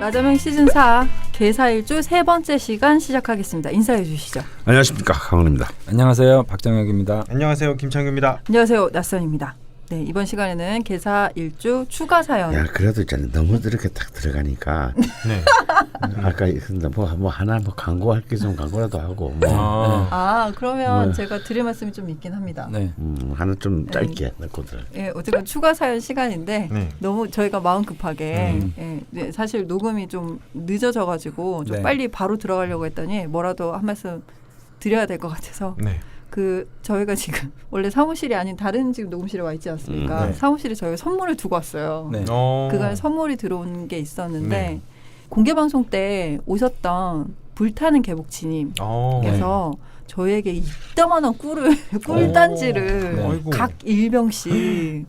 라자명 시즌 4 개사일주 세 번째 시간 시작하겠습니다. 인사해 주시죠. 안녕하십니까, 강원입니다. 안녕하세요, 박정혁입니다. 안녕하세요, 김창규입니다. 안녕하세요, 낫선입니다. 네, 이번 시간에는 개사일주 추가 사연. 야, 그래도 있잖아요. 너무 이렇게 딱 들어가니까. 네. 아까 뭐 하나 뭐 광고할 게 좀 광고라도 하고 뭐. 그러면 제가 드릴 말씀이 좀 있긴 합니다. 네. 하나 좀 짧게 넣고들. 예, 어쨌든 추가 사연 시간인데 네. 너무 저희가 마음 급하게 네, 사실 녹음이 좀 늦어져가지고 좀 네. 빨리 바로 들어가려고 했더니 뭐라도 한 말씀 드려야 될 것 같아서. 네. 저희가 지금 원래 사무실이 아닌 다른 지금 녹음실에 와 있지 않습니까? 네. 사무실에 저희가 선물을 두고 왔어요. 네. 그간 선물이 들어온 게 있었는데 네. 공개 방송 때 오셨던 불타는 개복치님께서 저희에게 이따만한 꿀단지를 네. 각 1병씩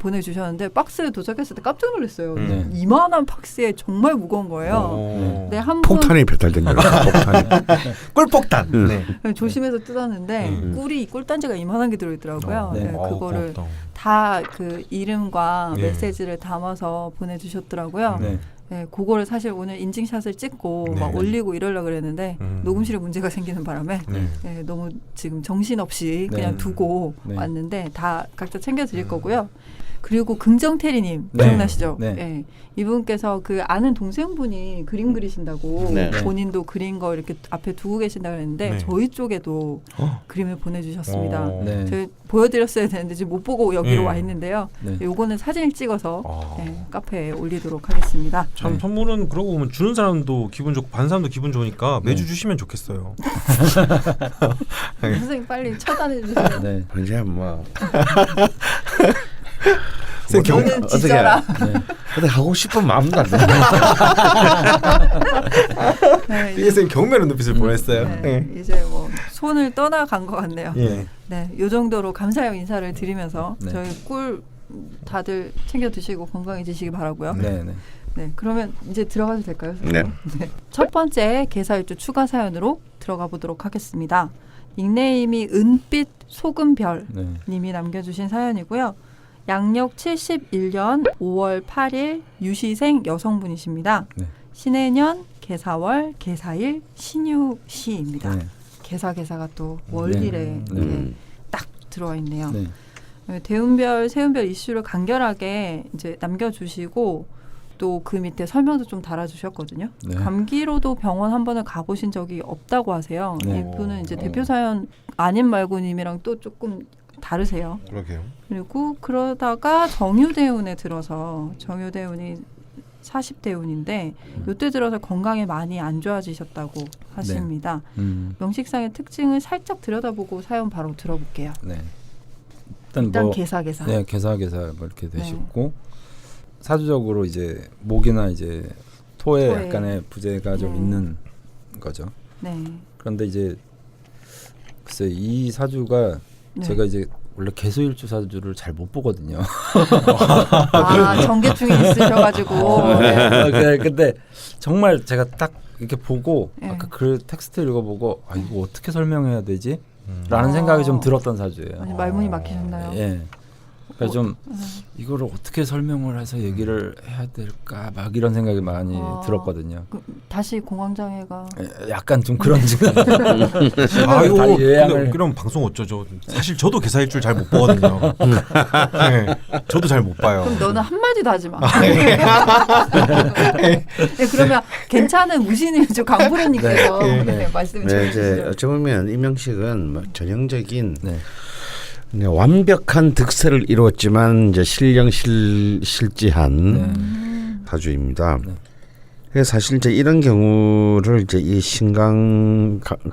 보내주셨는데 박스에 도착했을 때 깜짝 놀랐어요. 네. 이만한 박스에 정말 무거운 거예요. 네, 한 분 폭탄이 배달된 거라. 폭탄이. 꿀폭탄. 네. 조심해서 뜯었는데 꿀단지가 이만한 게 들어있더라고요. 네. 네, 그거를 다 그 이름과 메시지를 담아서 보내주셨더라고요. 네. 네, 그거를 사실 오늘 인증샷을 찍고 네. 막 올리고 이러려고 그랬는데 녹음실에 문제가 생기는 바람에 네, 너무 지금 정신없이 네. 그냥 두고 네. 왔는데 다 각자 챙겨드릴 거고요. 그리고 긍정태리님 네. 기억나시죠? 네. 네. 이분께서 그 아는 동생분이 그림 그리신다고 네. 본인도 그린 거 이렇게 앞에 두고 계신다고 했는데 네. 저희 쪽에도 그림을 보내주셨습니다. 네. 저희 보여드렸어야 되는데 지금 못 보고 여기로 네. 와 있는데요. 네. 요거는 사진을 찍어서 카페에 올리도록 하겠습니다. 참 선물은 그러고 보면 주는 사람도 기분 좋고 받는 사람도 기분 좋으니까 매주 주시면 좋겠어요. 선생님 빨리 차단해 주세요. 네. 이제 뭐 너는 지져라. 네. 근데 하고 싶은 마음도 안 돼. 네, 선생님 경멸의 눈빛을 보냈어요. 네, 이제 뭐 손을 떠나간 것 같네요. 예. 네, 요 정도로 감사의 인사를 드리면서 네. 저희 꿀 다들 챙겨 드시고 건강해지시기 바라고요. 네. 네. 네, 그러면 이제 들어가도 될까요? 네. 네. 첫 번째 개사일주 추가 사연으로 들어가 보도록 하겠습니다. 닉네임이 은빛 소금별 네. 님이 남겨주신 사연이고요. 양력 71년 5월 8일 유시생 여성분이십니다. 네. 신해년 개사월 개사일 신유시입니다. 네. 개사가 또 월일에 네. 딱 들어와 있네요. 네. 대운별, 세운별 이슈를 간결하게 이제 남겨주시고 또 그 밑에 설명도 좀 달아주셨거든요. 네. 감기로도 병원 한 번을 가보신 적이 없다고 하세요. 네. 이분은 이제 대표 사연 아닌 말고님이랑 또 조금 다르세요. 그러게요. 그리고 그러다가 정유대운에 들어서 정유대운이 40대운인데 이때 들어서 건강이 많이 안 좋아지셨다고 하십니다. 명식상의 특징을 살짝 들여다보고 사연 바로 들어볼게요. 네. 일단 뭐, 개사. 네, 개사 뭐 이렇게 되셨고 사주적으로 이제 목이나 이제 토에 약간의 부재가 좀 있는 거죠. 네. 그런데 이제 글쎄 이 사주가 제가 이제 원래 개수일주 사주를 잘 못 보거든요. 정계충이 있으셔가지고. 네. 근데 정말 제가 딱 이렇게 보고 네. 아까 그 텍스트 읽어보고 이거 어떻게 설명해야 되지? 라는 생각이 좀 들었던 사주예요. 아니, 말문이 막히셨나요? 예. 그러니까 좀 이거를 어떻게 설명을 해서 얘기를 해야 될까 막 이런 생각이 많이 들었거든요. 다시 공황장애가 약간 좀 그런 지금. 아이고 요양을 그럼 방송 어쩌죠? 사실 저도 개사일 줄 잘 못 보거든요. 네, 저도 잘 못 봐요. 그럼 너는 한마디도 하지 마. 네, 그러면 괜찮은 무신일주 강부르님께서 말씀해 네, 주시죠. 이제 어찌 보면 이명식은 뭐 전형적인 네. 완벽한 득세를 이루었지만 이제 실지한 사주입니다. 네. 그래서 사실 이제 이런 경우를 이제 이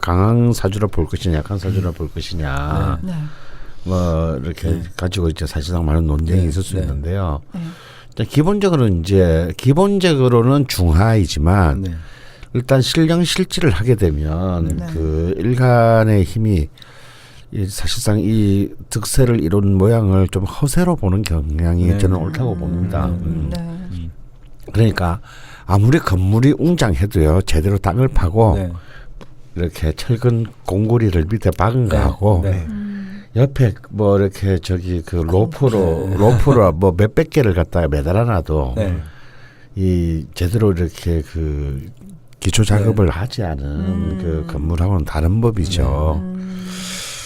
강한 사주라 볼 것이냐, 약한 사주라 볼 것이냐, 네. 뭐 이렇게 가지고 이제 사실상 많은 논쟁이 있을 수 있는데요. 네. 기본적으로는 중하이지만 일단 실령실지를 하게 되면 그 일간의 힘이 사실상 이 득세를 이룬 모양을 좀 허세로 보는 경향이 저는 옳다고 봅니다. 그러니까 아무리 건물이 웅장해도요, 제대로 땅을 파고 이렇게 철근 공구리를 밑에 박은 거하고 옆에 뭐 이렇게 저기 그 로프로 뭐 몇백 개를 갖다가 매달아놔도 이 제대로 이렇게 그 기초 작업을 하지 않은 그 건물하고는 다른 법이죠.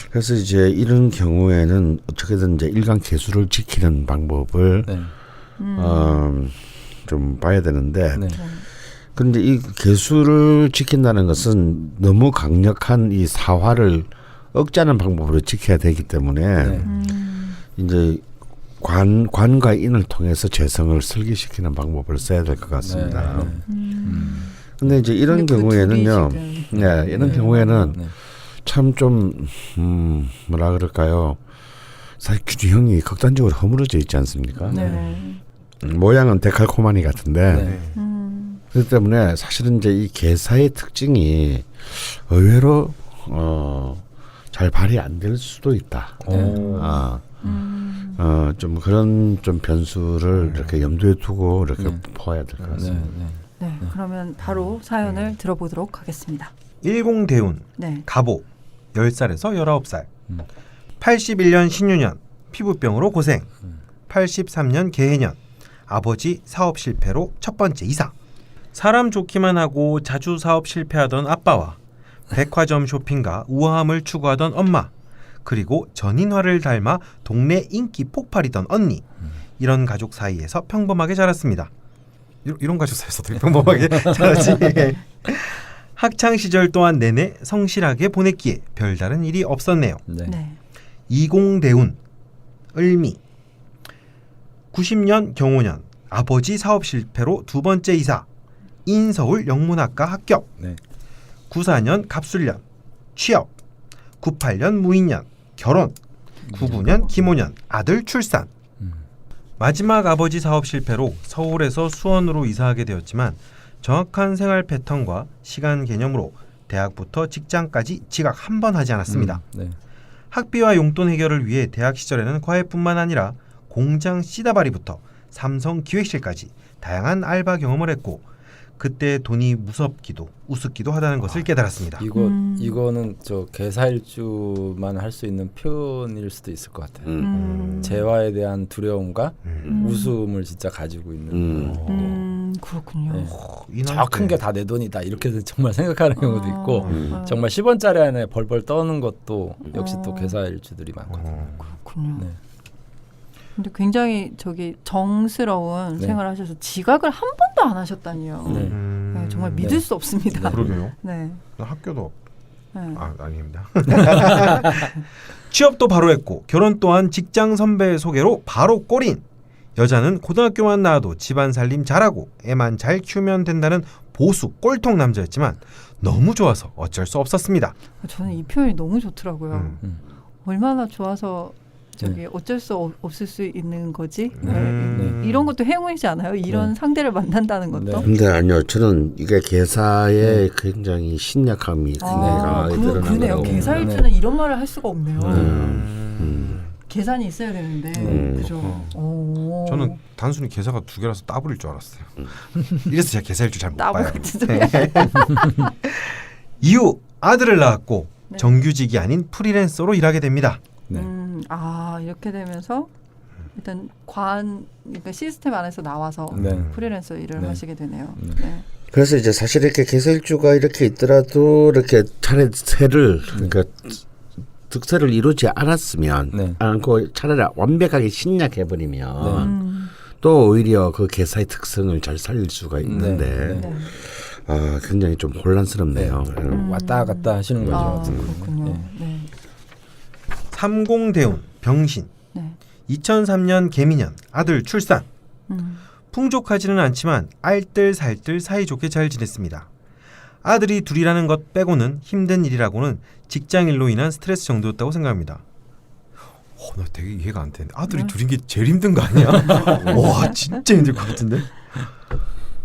그래서 이제 이런 경우에는 어떻게든 이제 일간 개수를 지키는 방법을 네. 좀 봐야 되는데, 네. 근데 이 개수를 지킨다는 것은 너무 강력한 이 사화를 억제하는 방법으로 지켜야 되기 때문에 네. 이제 관과 인을 통해서 재성을 설계시키는 방법을 써야 될 것 같습니다. 네. 근데 이제 이런 근데 그 경우에는요, 둘이 지금 네, 이런 경우에는 네. 참 좀 뭐라 그럴까요? 사실 균형이 극단적으로 허물어져 있지 않습니까? 네. 모양은 데칼코마니 같은데 네. 그렇기 때문에 사실은 이제 이 개사의 특징이 의외로 잘 발휘 안 될 수도 있다. 좀 그런 좀 변수를 이렇게 염두에 두고 이렇게 봐야 될 것 네. 같습니다. 네. 네. 그러면 바로 사연을 들어보도록 하겠습니다. 일공대운 네. 갑오 10살에서 19살 81년 신유년 피부병으로 고생 83년 개해년 아버지 사업 실패로 첫 번째 이사 사람 좋기만 하고 자주 사업 실패하던 아빠와 백화점 쇼핑과 우아함을 추구하던 엄마 그리고 전인화를 닮아 동네 인기 폭발이던 언니 이런 가족 사이에서 평범하게 자랐습니다. 이런 가족 사이에서 되게 평범하게 자랐지. 학창 시절 또한 내내 성실하게 보냈기에 별다른 일이 없었네요. 네. 네. 이공대운 을미 90년 경호년 아버지 사업 실패로 두 번째 이사 인서울 영문학과 합격 네. 94년 갑술년 취업 98년 무인년 결혼 99년 김오년 아들 출산 마지막 아버지 사업 실패로 서울에서 수원으로 이사하게 되었지만 정확한 생활 패턴과 시간 개념으로 대학부터 직장까지 지각 한 번 하지 않았습니다. 네. 학비와 용돈 해결을 위해 대학 시절에는 과외뿐만 아니라 공장 씨다바리부터 삼성 기획실까지 다양한 알바 경험을 했고 그때 돈이 무섭기도 우습기도 하다는 것을 깨달았습니다. 이거는 저 개사일주만 할 수 있는 표현일 수도 있을 것 같아요. 재화에 대한 두려움과 웃음을 진짜 가지고 있는. 그렇군요. 네. 저 큰 게 다 내 돈이다 이렇게 정말 생각하는 경우도 있고 정말 10원짜리 안에 벌벌 떠는 것도 역시 또 개사일주들이 많거든요. 그렇군요. 네. 근데 굉장히 정스러운 네. 생활을 하셔서 지각을 한 번도 안 하셨다니요. 네. 네, 정말 믿을 네. 수 없습니다. 그러게요. 네. 학교도 네. 아닙니다. 취업도 바로 했고 결혼 또한 직장 선배의 소개로 바로 골인. 여자는 고등학교만 나와도 집안 살림 잘하고 애만 잘 키우면 된다는 보수 꼴통 남자였지만 너무 좋아서 어쩔 수 없었습니다. 저는 이 표현이 너무 좋더라고요. 얼마나 좋아서 저기 네. 어쩔 수 없을 수 있는 거지? 네. 이런 것도 행운이지 않아요? 이런 네. 상대를 만난다는 것도? 네. 근데 아니요, 저는 이게 개사에 굉장히 신약함이 강하게 그러네요. 드러나고 개사일주는 이런 말을 할 수가 없네요. 계산이 있어야 되는데, 그죠? 오. 저는 단순히 계사가 두 개라서 따블일 줄 알았어요. 이래서 제가 계사일주 잘 못 따블 봐요. 같은 소리. 이후 아들을 낳았고 네. 정규직이 아닌 프리랜서로 일하게 됩니다. 네. 이렇게 되면서 일단 그러니까 시스템 안에서 나와서 네. 프리랜서 일을 네. 하시게 되네요. 네. 네. 그래서 이제 사실 이렇게 개사일주가 이렇게 있더라도 이렇게 차례를 그러니까 득세를 이루지 않았으면 네. 않고 차라리 완벽하게 신약해 버리면 네. 또 오히려 그 개사의 특성을 잘 살릴 수가 있는데 네. 굉장히 좀 혼란스럽네요. 왔다 갔다 하시는 거죠. 그렇군요. 네. 네. 삼공대운 병신 네. 2003년 개미년 아들 출산 음. 풍족하지는 않지만 알뜰살뜰 사이좋게 잘 지냈습니다. 아들이 둘이라는 것 빼고는 힘든 일이라고는 직장일로 인한 스트레스 정도였다고 생각합니다. 나 되게 이해가 안 되는데 아들이 둘인 게 제일 힘든 거 아니야? 와 진짜 힘들 것 같은데.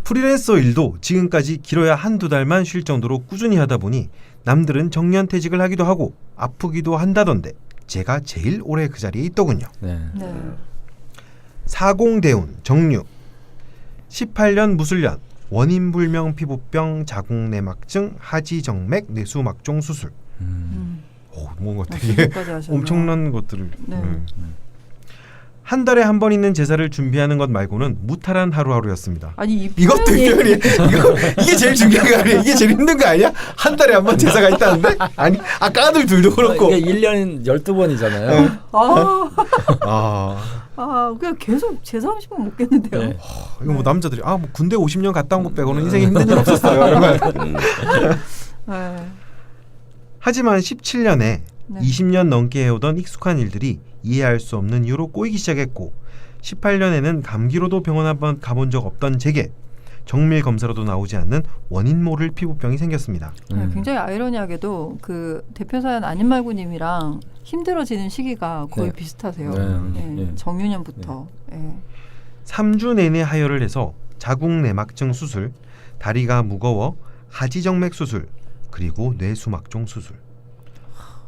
프리랜서 일도 지금까지 길어야 한두 달만 쉴 정도로 꾸준히 하다 보니 남들은 정년퇴직을 하기도 하고 아프기도 한다던데 제가 제일 오래 그 자리에 있더군요. 네. 네. 사공대운 정류 18년 무술년 원인불명 피부병 자궁내막증 하지정맥 뇌수막종 수술. 뭔가 되게 수술까지 하셨네요. 엄청난 것들을. 네. 한 달에 한 번 있는 제사를 준비하는 것 말고는 무탈한 하루하루였습니다. 아니 이 이것도 표현이 표현이 이게 제일 중요한 거 아니야? 이게 제일 힘든 거 아니야? 한 달에 한 번 제사가 있다는데? 아니 아까 아들 둘도 그렇고. 이게 1년 12번이잖아요. 그냥 계속 제사 음식만 먹겠는데요. 네. 이거 뭐 남자들이 뭐 군대 50년 갔다 온 것 빼고는 인생에 힘든 일 없었어요. 이런 거. 네. 하지만 17년에 네. 20년 넘게 해오던 익숙한 일들이 이해할 수 없는 이유로 꼬이기 시작했고 18년에는 감기로도 병원 한번 가본 적 없던 제게 정밀 검사로도 나오지 않는 원인 모를 피부병이 생겼습니다. 네, 굉장히 아이러니하게도 그 대표 사연 아님말고님이랑 힘들어지는 시기가 거의 네. 비슷하세요. 네. 네, 네. 정유년부터. 네. 3주 내내 하혈을 해서 자궁 내막증 수술, 다리가 무거워 하지정맥 수술, 그리고 뇌수막종 수술.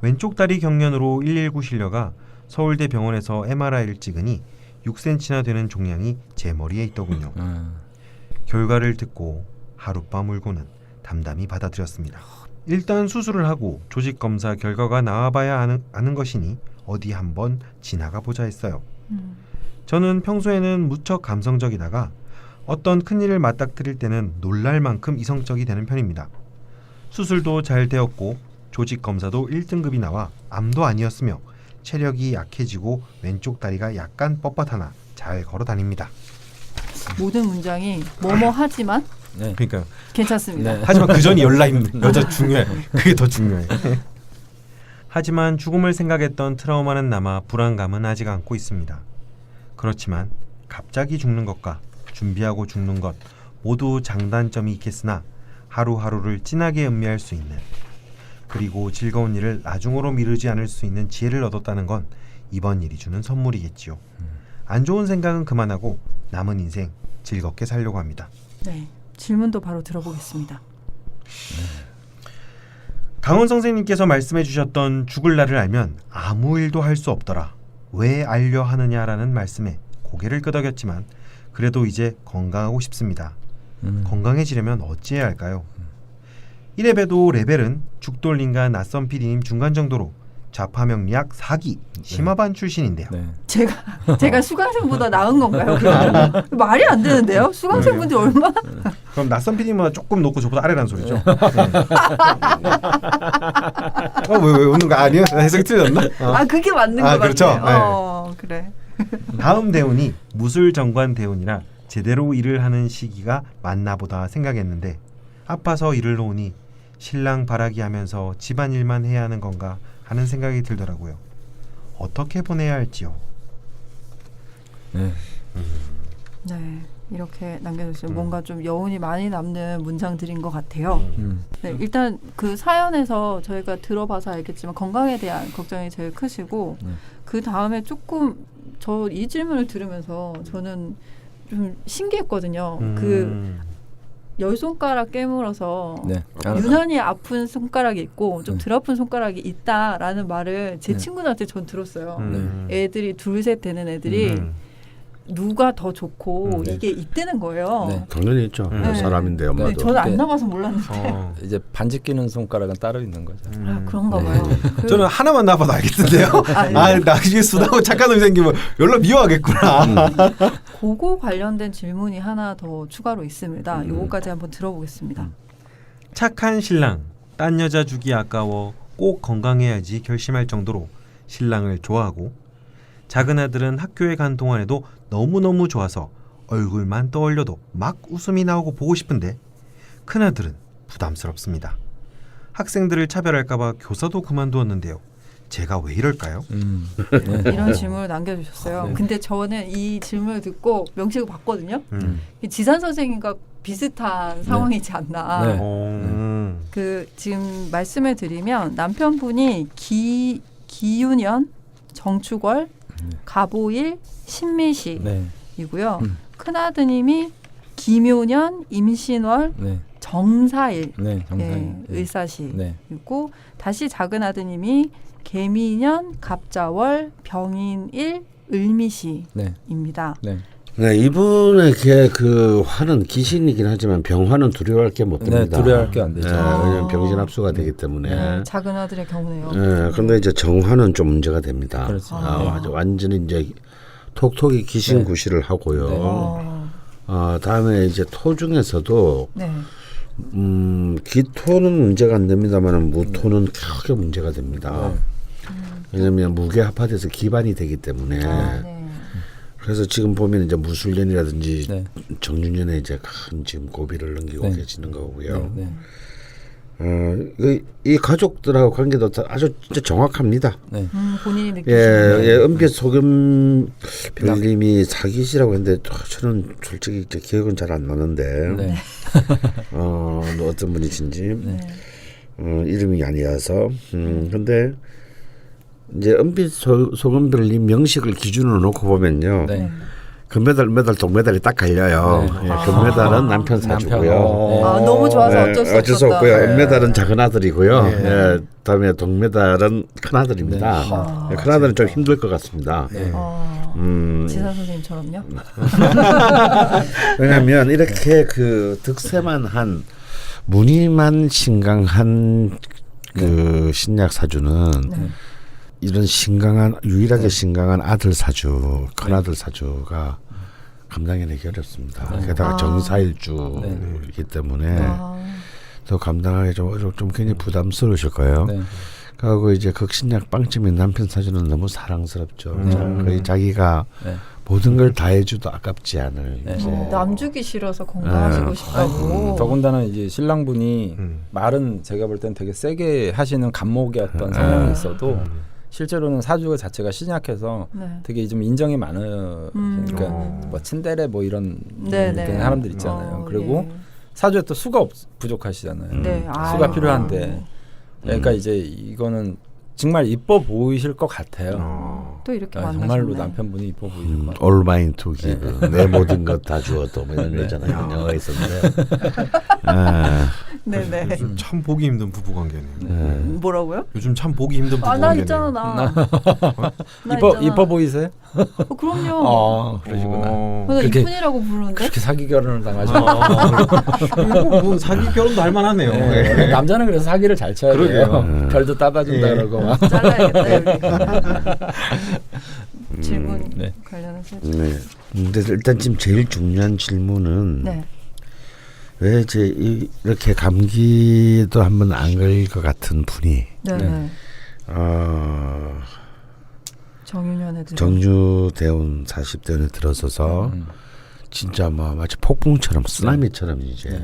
왼쪽 다리 경련으로 119 실려가 서울대 병원에서 MRI를 찍으니 6cm나 되는 종양이 제 머리에 있더군요. 결과를 듣고 하룻밤 울고는 담담히 받아들였습니다. 일단 수술을 하고 조직 검사 결과가 나와봐야 아는 것이니 어디 한번 지나가 보자 했어요. 저는 평소에는 무척 감성적이다가 어떤 큰일을 맞닥뜨릴 때는 놀랄 만큼 이성적이 되는 편입니다. 수술도 잘 되었고 조직 검사도 1등급이 나와 암도 아니었으며 체력이 약해지고 왼쪽 다리가 약간 뻣뻣하나 잘 걸어 다닙니다. 모든 문장이 뭐뭐 하지만 네. 그러니까 괜찮습니다. 네. 하지만 그 전이 여자 중요해. 그게 더 중요해. 하지만 죽음을 생각했던 트라우마는 남아 불안감은 아직 안고 있습니다. 그렇지만 갑자기 죽는 것과 준비하고 죽는 것 모두 장단점이 있겠으나 하루하루를 진하게 음미할 수 있는 그리고 즐거운 일을 나중으로 미루지 않을 수 있는 지혜를 얻었다는 건 이번 일이 주는 선물이겠지요. 안 좋은 생각은 그만하고 남은 인생 즐겁게 살려고 합니다. 네, 질문도 바로 들어보겠습니다. 강원 선생님께서 말씀해 주셨던 죽을 날을 알면 아무 일도 할 수 없더라. 왜 알려 하느냐라는 말씀에 고개를 끄덕였지만 그래도 이제 건강하고 싶습니다. 건강해지려면 어찌해야 할까요? 이래봬도 레벨은 죽돌림과 낯선 PD님 중간 정도로 좌파명리학 4기 심화반 출신인데요. 네. 제가 수강생보다 나은 건가요? 그러면? 말이 안 되는데요? 수강생분들 얼마나 그럼 낯선 PD님보다 조금 높고 저보다 아래라는 소리죠. 네. 왜 웃는 거 아니에요? 해석이 틀렸나? 그게 맞는 것 그렇죠. 같아요. 그래. 다음 대운이 무술정관 대운이라 제대로 일을 하는 시기가 맞나 보다 생각했는데 아파서 일을 놓으니 신랑 바라기 하면서 집안일만 해야 하는 건가 하는 생각이 들더라고요. 어떻게 보내야 할지요. 네. 네, 이렇게 남겨주셨어요. 뭔가 좀 여운이 많이 남는 문장들인 것 같아요. 네, 일단 그 사연에서 저희가 들어봐서 알겠지만 건강에 대한 걱정이 제일 크시고 그 다음에 조금 저 이 질문을 들으면서 저는 좀 신기했거든요. 그 열 손가락 깨물어서 네. 유난히 아픈 손가락이 있고 좀 덜 아픈 손가락이 있다라는 말을 제 네. 친구들한테 전 들었어요. 네. 애들이 둘셋 되는 애들이 누가 더 좋고 이게 있다는 거예요. 네. 당연히 있죠. 네. 사람인데 엄마도. 네, 저는 안 네. 남아서 몰랐는데 이제 반지 끼는 손가락은 따로 있는 거죠. 그런가 봐요. 저는 하나만 나봐도 알겠던데요. 네. 나중에 수다고 착한 놈이 생기면 연락 미워하겠구나. 그거 관련된 질문이 하나 더 추가로 있습니다. 요거까지 한번 들어보겠습니다. 착한 신랑, 딴 여자 주기 아까워 꼭 건강해야지 결심할 정도로 신랑을 좋아하고 작은 아들은 학교에 간 동안에도 너무너무 좋아서 얼굴만 떠올려도 막 웃음이 나오고 보고 싶은데 큰 아들은 부담스럽습니다. 학생들을 차별할까봐 교사도 그만두었는데요. 제가 왜 이럴까요? 네. 이런 질문을 남겨주셨어요. 네. 근데 저는 이 질문을 듣고 명식을 봤거든요. 음. 지산 선생님과 비슷한 상황이지 않나. 네. 그 지금 말씀을 드리면 남편분이 기윤년, 정축월, 가보일, 신미시이고요. 네. 큰아드님이 기묘년, 임신월, 네. 정사일, 네. 정상이. 을사시이고 네. 다시 작은 아드님이 개미년, 갑자월, 병인일, 을미시입니다. 네. 네, 이분에게 그 화는 귀신이긴 하지만 병화는 두려워할 게 못 됩니다. 네, 두려워할 게 안 되죠. 네, 왜냐하면 병신합수가 되기 때문에. 작은 아들의 경우네요. 네, 그런데 이제 정화는 좀 문제가 됩니다. 그렇죠. 완전히 이제 톡톡이 귀신구실을 네. 하고요. 다음에 이제 토 중에서도 네. 기토는 문제가 안 됩니다만 무토는 크게 문제가 됩니다. 왜냐하면 무게합화돼서 기반이 되기 때문에. 네. 그래서 지금 보면 이제 무술년이라든지 네. 정준년에 이제 큰 지금 고비를 넘기고 네. 계시는 거고요. 네. 이 가족들하고 관계도 아주 진짜 정확합니다. 네. 본인이 느끼시는 예, 은빛 소금 별님이 사기시라고 했는데 저는 솔직히 이제 기억은 잘 안 나는데 네. 어떤 분이신지 네. 이름이 아니어서 근데 이제 은빛 소금 별님 명식을 기준으로 놓고 보면요. 네. 금메달, 동메달이 딱 갈려요. 네. 예, 금메달은 남편 사주고요. 너무 좋아서 어쩔 수 없었다. 없고요. 은메달은 작은 아들이고요. 네. 예, 그다음에 동메달은 큰 아들입니다. 네. 큰 아들은 좀 힘들 것 같습니다. 네. 지사 선생님처럼요? 왜냐하면 이렇게 그 득세만 한 무늬만 신강한 그 신약 사주는 이런 신강한 유일하게 신강한 아들 사주, 큰 아들 사주가 감당해내기 어렵습니다. 게다가 정사일주이기 때문에 더 감당하기 좀 굉장히 부담스러우실 거예요. 네. 그리고 이제 극신약 빵집인 남편 사주는 너무 사랑스럽죠. 거의 자기가 네. 모든 걸 다 해줘도 아깝지 않을. 네. 이제. 남 주기 싫어서 건강하시고 싶다고. 더군다나 이제 신랑분이 말은 제가 볼 땐 되게 세게 하시는 간목의 어떤 성향이 있어도 실제로는 사주 자체가 신약해서 네. 되게 좀 인정이 많으니까 뭐 친데레 뭐 이런 그런 사람들 있잖아요. 그리고 예. 사주에 또 수가 부족하시잖아요. 네. 수가 아유. 필요한데 그러니까 이제 이거는 정말 이뻐 보이실 것 같아요. 또 이렇게 만나셨네. 정말로 남편분이 이뻐 보이는 것 같아요. All mine to give. 내 모든 것 다 주어도 뭐 이런 거 있잖아요. 영화가 있었는데. 네네. 요즘 참 보기 힘든 부부 관계네요. 뭐라고요? 요즘 참 보기 힘든 부부 나 관계네요. 있잖아 나. 나 이뻐 보이세요? 그럼요. 그러시구나. 나 그렇게- 이쁜이라고 부르는데. 그렇게 사기 결혼을 당하시고 이거 뭐 사기 결혼도 할 만하네요. 네. 남자는 그래서 사기를 잘 쳐야 돼요. 그러게요. 별도 따다준다 그러고 막. 잘라야겠다 여기. 질문 네. 관련해서. 네. 근데 일단 지금 제일 중요한 질문은 네. 왜 이제 이렇게 감기도 한번 안 걸릴 것 같은 분이 네. 정유년에 들어. 정유대운 40대운에 들어서서 진짜 뭐 마치 폭풍처럼 쓰나미처럼 이제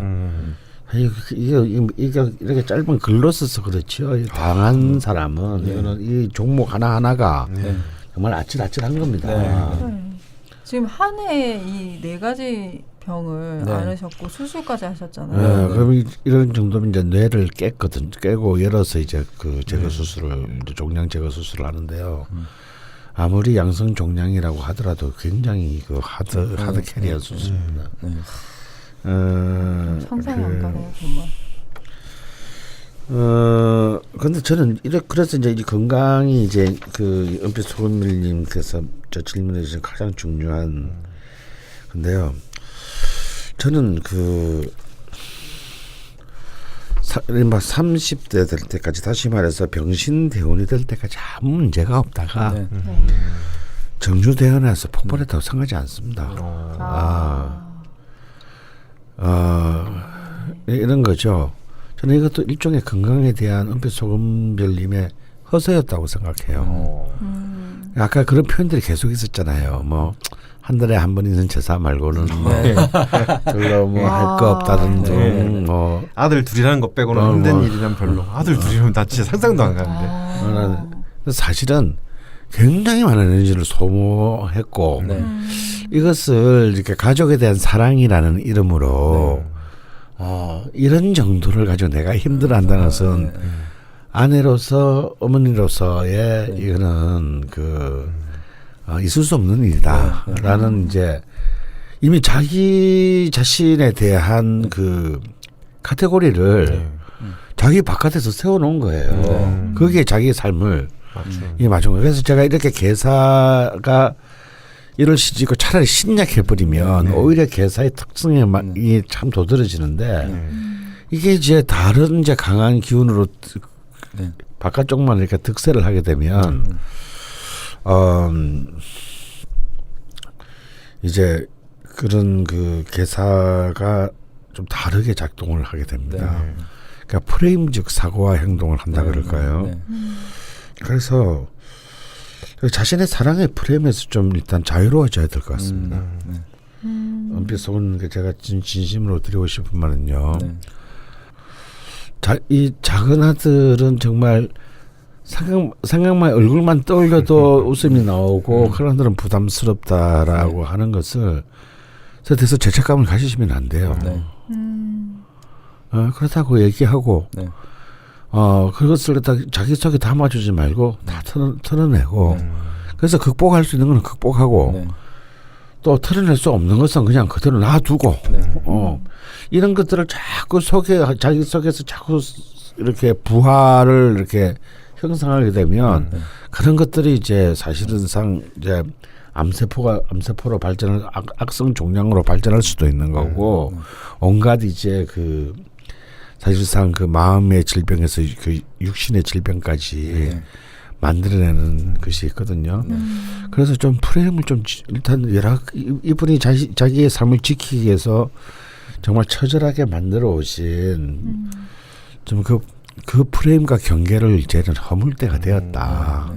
이게 이렇게 짧은 글로 써서 그렇죠. 당한 사람은 이거는 이 종목 하나 하나가 정말 아찔아찔한 겁니다. 네. 지금 한 해에 이 4가지 병을 네. 앓으셨고 수술까지 하셨잖아요. 그럼 이런 정도면 이제 뇌를 깨고 열어서 이제 그 제거 수술을 이제 종양 제거 수술을 하는데요. 아무리 양성 종양이라고 하더라도 굉장히 그 하드 캐리한 수술입니다. 상상이 안 가네요 정말. 근데 저는 그래서 이제 이 건강이 이제 그 은빛 소금밀님께서 저 질문해 주신 가장 중요한 건데요. 저는 그 30대 될 때까지 다시 말해서 병신대운이 될 때까지 아무 문제가 없다가 네. 정주대운에서 폭발했다고 생각하지 않습니다. 이런 거죠. 저는 이것도 일종의 건강에 대한 은빛 소금별님의 허세였다고 생각해요. 아까 그런 표현들이 계속 있었잖아요. 뭐 한 달에 한 번 있는 제사 말고는 별로 뭐 할 거 없다는 등 뭐 아들 둘이라는 것 빼고는 힘든 일이란 별로. 아들 둘이면 나 진짜 상상도 안 가는데. 사실은 굉장히 많은 에너지를 소모했고 이것을 이렇게 가족에 대한 사랑이라는 이름으로 이런 정도를 가지고 내가 힘들어한다는 것은 아내로서 어머니로서의 이거는 있을 수 없는 일이다라는 이제 이미 자기 자신에 대한 그 카테고리를 자기 바깥에서 세워놓은 거예요. 그게 자기의 삶을 이 맞춘 거예요. 그래서 제가 이렇게 개사가 이럴 수 있고 차라리 신약해버리면 오히려 개사의 특성에 이 참 도드라지는데 이게 이제 다른 이제 강한 기운으로 바깥쪽만 이렇게 득세를 하게 되면 이제 그런 그 개사가 좀 다르게 작동을 하게 됩니다. 네. 그러니까 프레임적 사고와 행동을 한다 네. 그럴까요? 네. 그래서 자신의 사랑의 프레임에서 좀 일단 자유로워져야 될 것 같습니다. 네. 은빛 속은 게 제가 진심으로 드리고 싶은 말은요. 네. 이 작은 아들은 정말 생각만 얼굴만 떠올려도 웃음이 나오고 그런 아들은 부담스럽다라고 하는 것을 대해서 죄책감을 가지시면 안 돼요. 네. 그렇다고 얘기하고 네. 그것을 갖다 자기 속에 담아주지 말고 다 털어내고 그래서 극복할 수 있는 건 극복하고 네. 또 털어낼 수 없는 것은 그냥 그대로 놔두고 이런 것들을 자꾸 자기 속에서 자꾸 이렇게 부하를 이렇게 형성하게 되면 그런 것들이 이제 사실은상 이제 암세포로 발전을 악성 종양으로 발전할 수도 있는 거고 온갖 이제 그 사실상 그 마음의 질병에서 그 육신의 질병까지 만들어내는 것이 있거든요. 그래서 좀 프레임을 좀 일단 이분이 자기의 삶을 지키기 위해서 정말 처절하게 만들어 오신 좀 그 프레임과 경계를 이제는 허물 때가 되었다.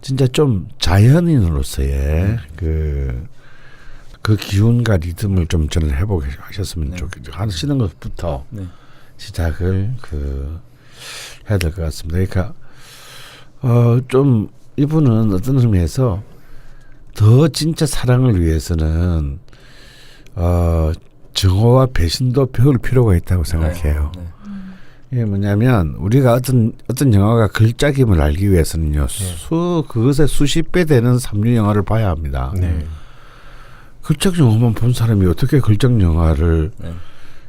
진짜 좀 자연인으로서의 그 기운과 리듬을 좀 저는 해보게 하셨으면 좋겠죠. 하시는 것부터 시작을 해야 될 것 같습니다. 그러니까 좀 이분은 어떤 의미에서 더 진짜 사랑을 위해서는 증오와 배신도 배울 필요가 있다고 생각해요. 이게 뭐냐면 우리가 어떤 영화가 걸작임을 알기 위해서는요. 그것의 수십 배 되는 삼류 영화를 봐야 합니다. 걸작 영화만 본 사람이 어떻게 걸작 영화를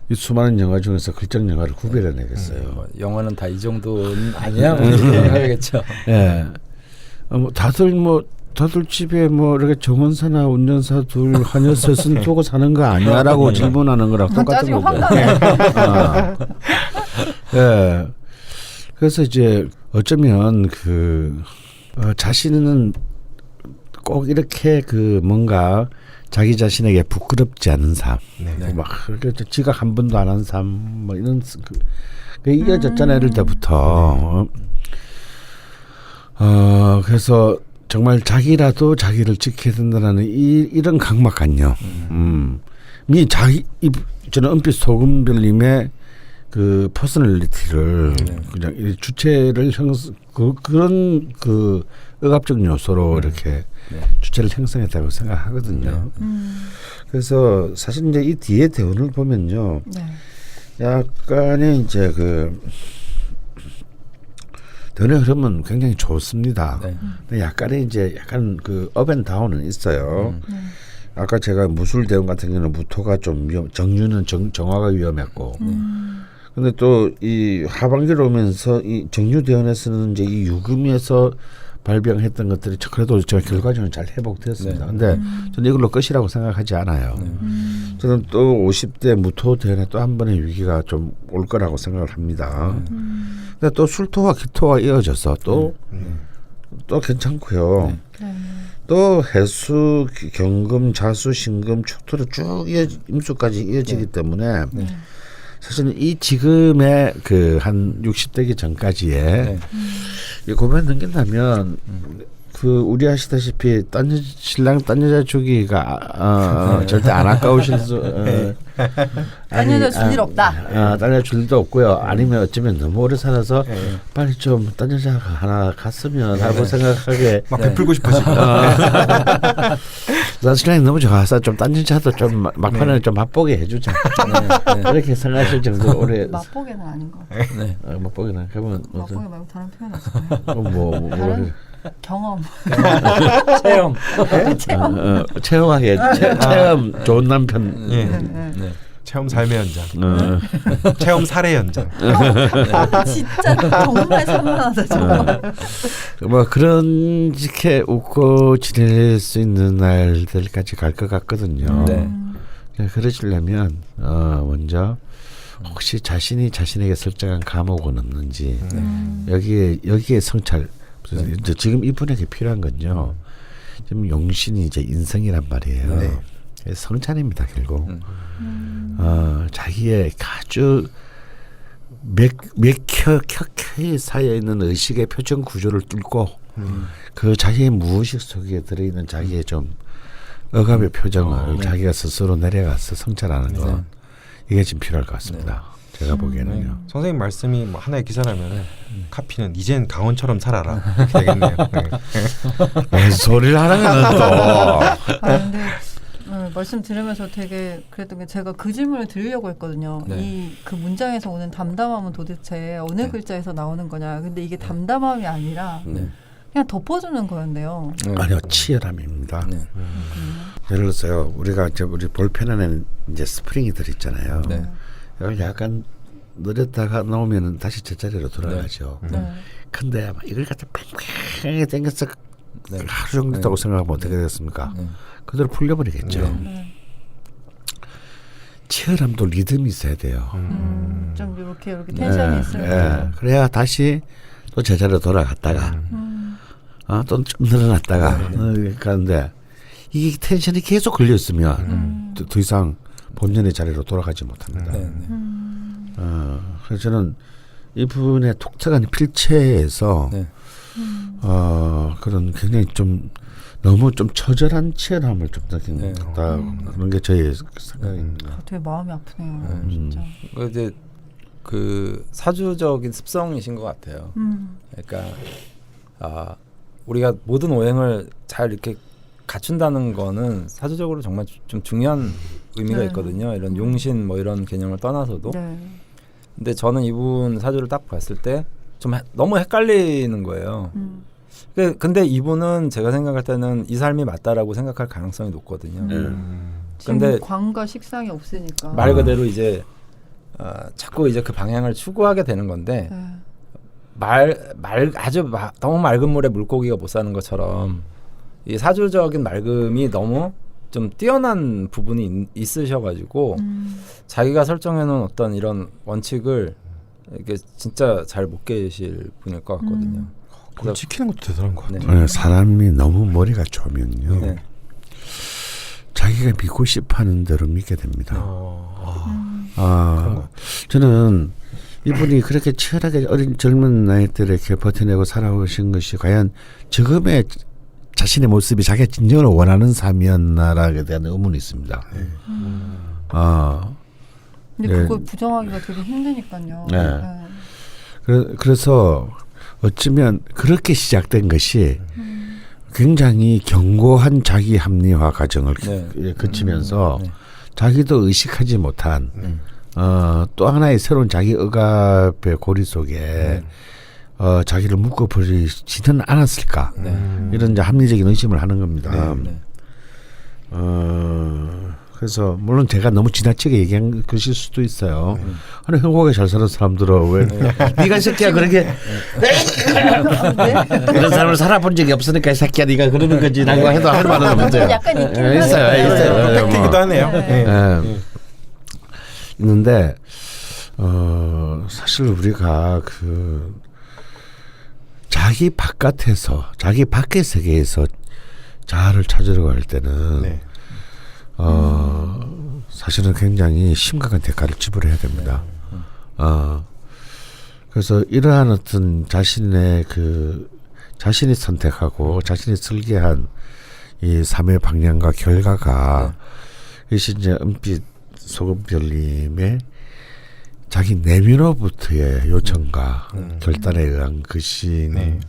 이 수많은 영화 중에서 걸작 영화를 구별해내겠어요. 영화는 다 이 정도는 아니야. 하겠죠. 예. 다들 집에 이렇게 정원사나 운전사 둘 한여 셋은 두고 사는 거 아니야라고 질문하는 거랑 똑같은 거죠. 예. 그래서 이제 어쩌면 자신은 꼭 이렇게 뭔가 자기 자신에게 부끄럽지 않은 삶, 막 그렇게 지각 한 번도 안 한 삶, 이런 그 이어졌잖아요, 이럴 때부터. 그래서 정말 자기라도 자기를 지켜야 된다는 이런 강박관념. 저는 은빛 소금별님의 그 퍼스널리티를 그냥 이 주체를 그런 의학적 요소로 이렇게 주체를 형성했다고 생각하거든요. 그래서 사실 이제 이 뒤에 대운을 보면요, 약간의 이제 대운의 흐름은 굉장히 좋습니다. 근데 약간 업앤다운은 있어요. 아까 제가 무술 대운 같은 경우는 무토가 좀 정유는 정화가 위험했고. 근데 또 이 하반기로 오면서 이 정유 대운에서는 이제 이 유금에서 발병했던 것들이 그래도 제가 결과적으로 잘 회복되었습니다. 근데 저는 이걸로 끝이라고 생각하지 않아요. 저는 또 50대 무토 대운에 또 한 번의 위기가 좀 올 거라고 생각을 합니다. 근데 또 술토와 기토가 이어져서 또 괜찮고요. 또 해수, 경금, 자수, 신금, 축토로 쭉 임수까지 이어지기 때문에 사실은 이 지금의 한 60대기 전까지의 이 고민 넘긴다면 우리 아시다시피 신랑 딴 여자 주기가 절대 안 아까우실 수 딴 여자 줄 일 없다. 딴 여자 줄 일도 없고요. 아니면 어쩌면 너무 오래 살아서 빨리 좀 딴 여자가 하나 갔으면 하고 생각하게 막 베풀고 싶어지고. 난 신랑이 너무 좋아서 좀 딴 여자도 좀 막판에 좀 맛보게 해주자. 이렇게 생각하실 정도로 오래 맛보기는 아닌 것 같아요. 맛보기는 그러면 맛보기 말고 다른 표현 없을까요? 다른 경험. 체험. 체험하게 체험 좋은 남편. 체험 삶의 연장. 체험 살해 연장. 진짜 정말 산만하다 정말. 그런 식의 웃고 지낼 수 있는 날들까지 갈 것 같거든요. 그러시려면 먼저 혹시 자신이 자신에게 설정한 감옥은 없는지 여기에 성찰. 지금 이분에게 필요한 건요. 지금 용신이 이제 인성이란 말이에요. 성찬입니다 결국. 자기의 아주 켜켜이 쌓여 있는 의식의 표정 구조를 뚫고 그 자기의 무의식 속에 들어있는 자기의 좀 억압의 표정을 자기가 스스로 내려가서 성찰하는 거 이게 지금 필요할 것 같습니다. 제가 보기에는요. 선생님 말씀이 뭐 하나의 기사라면 카피는 이젠 강원처럼 살아라 이렇게 되겠네요. 왜 소리를 하는 또. 근데 말씀 들으면서 되게 그랬던 게 제가 그 질문을 드리려고 했거든요. 이 그 문장에서 오는 담담함은 도대체 어느 글자에서 나오는 거냐. 근데 이게 담담함이 아니라 그냥 덮어주는 거였네요. 아니요, 치열함입니다. 예를 들어서요, 우리가 이제 우리 볼펜 안에 이제 스프링이 들어있잖아요. 이걸 약간 늘렸다가 놓으면 다시 제자리로 돌아가죠. 근데 이걸 갖다 팽팽하게 당겨서 하루 종일 있다고 생각하면 어떻게 되겠습니까? 그대로 풀려버리겠죠. 치열함도 리듬이 있어야 돼요. 좀 이렇게 텐션이 있으면 그래야 다시 또 제자리로 돌아갔다가 또 좀 늘어났다가 가는데 이 텐션이 계속 걸려 있으면 더 이상 본연의 자리로 돌아가지 못합니다. 그래서 저는 이분의 독특한 필체에서 그런 굉장히 좀 너무 좀 처절한 치열함을 좀 느낀 다 그런 게 저의 생각입니다. 되게 마음이 아프네요. 진짜. 이제 그 사주적인 습성이신 것 같아요. 그러니까 우리가 모든 오행을 잘 이렇게 갖춘다는 거는 사주적으로 정말 좀 중요한 의미가 있거든요. 이런 용신 뭐 이런 개념을 떠나서도. 근데 저는 이분 사주를 딱 봤을 때 좀 너무 헷갈리는 거예요. 근데 이분은 제가 생각할 때는 이 삶이 맞다라고 생각할 가능성이 높거든요. 근데 광과 식상이 없으니까 말 그대로 이제 자꾸 이제 그 방향을 추구하게 되는 건데 너무 맑은 물에 물고기가 못 사는 것처럼 이 사주적인 맑음이 너무 좀 뛰어난 부분이 있으셔가지고 자기가 설정해놓은 어떤 이런 원칙을 이게 진짜 잘 못 계실 분일 것 같거든요. 그걸 지키는 것도 대단한 것 같아요. 사람이 너무 머리가 좋으면요. 자기가 믿고 싶어하는 대로 믿게 됩니다. 저는 이분이 그렇게 치열하게 젊은 나이 때 이렇게 버텨내고 살아오신 것이 과연 지금의 자신의 모습이 자기가 진정으로 원하는 삶이었나라에 대한 의문이 있습니다. 근데 그걸 부정하기가 되게 힘드니까요. 그래서 어쩌면 그렇게 시작된 것이 굉장히 견고한 자기 합리화 과정을 거치면서 자기도 의식하지 못한 또 하나의 새로운 자기 억압의 고리 속에 자기를 묶어버리지는 않았을까 이런 이제 합리적인 의심을 하는 겁니다. 그래서 물론 제가 너무 지나치게 얘기한 것일 수도 있어요. 아니 행복하게 잘 사는 사람들은 왜 네가 이 새끼야 그렇게 그런 사람을 살아본 적이 없으니까 이 새끼야 네가 그러는 거지 라고 해도 할 말은 없어요. 약간 있어요. 팩트기도 하네요. 있는데 사실 우리가 그 자기 바깥에서 자기 밖의 세계에서 자아를 찾으려고 할 때는 사실은 굉장히 심각한 대가를 지불해야 됩니다. 그래서 이러한 어떤 자신의 자신이 선택하고 자신이 설계한 이 삶의 방향과 결과가 이것이 이제 은빛 소금별님의 자기 내면으로부터의 요청과 결단에 의한 것인지를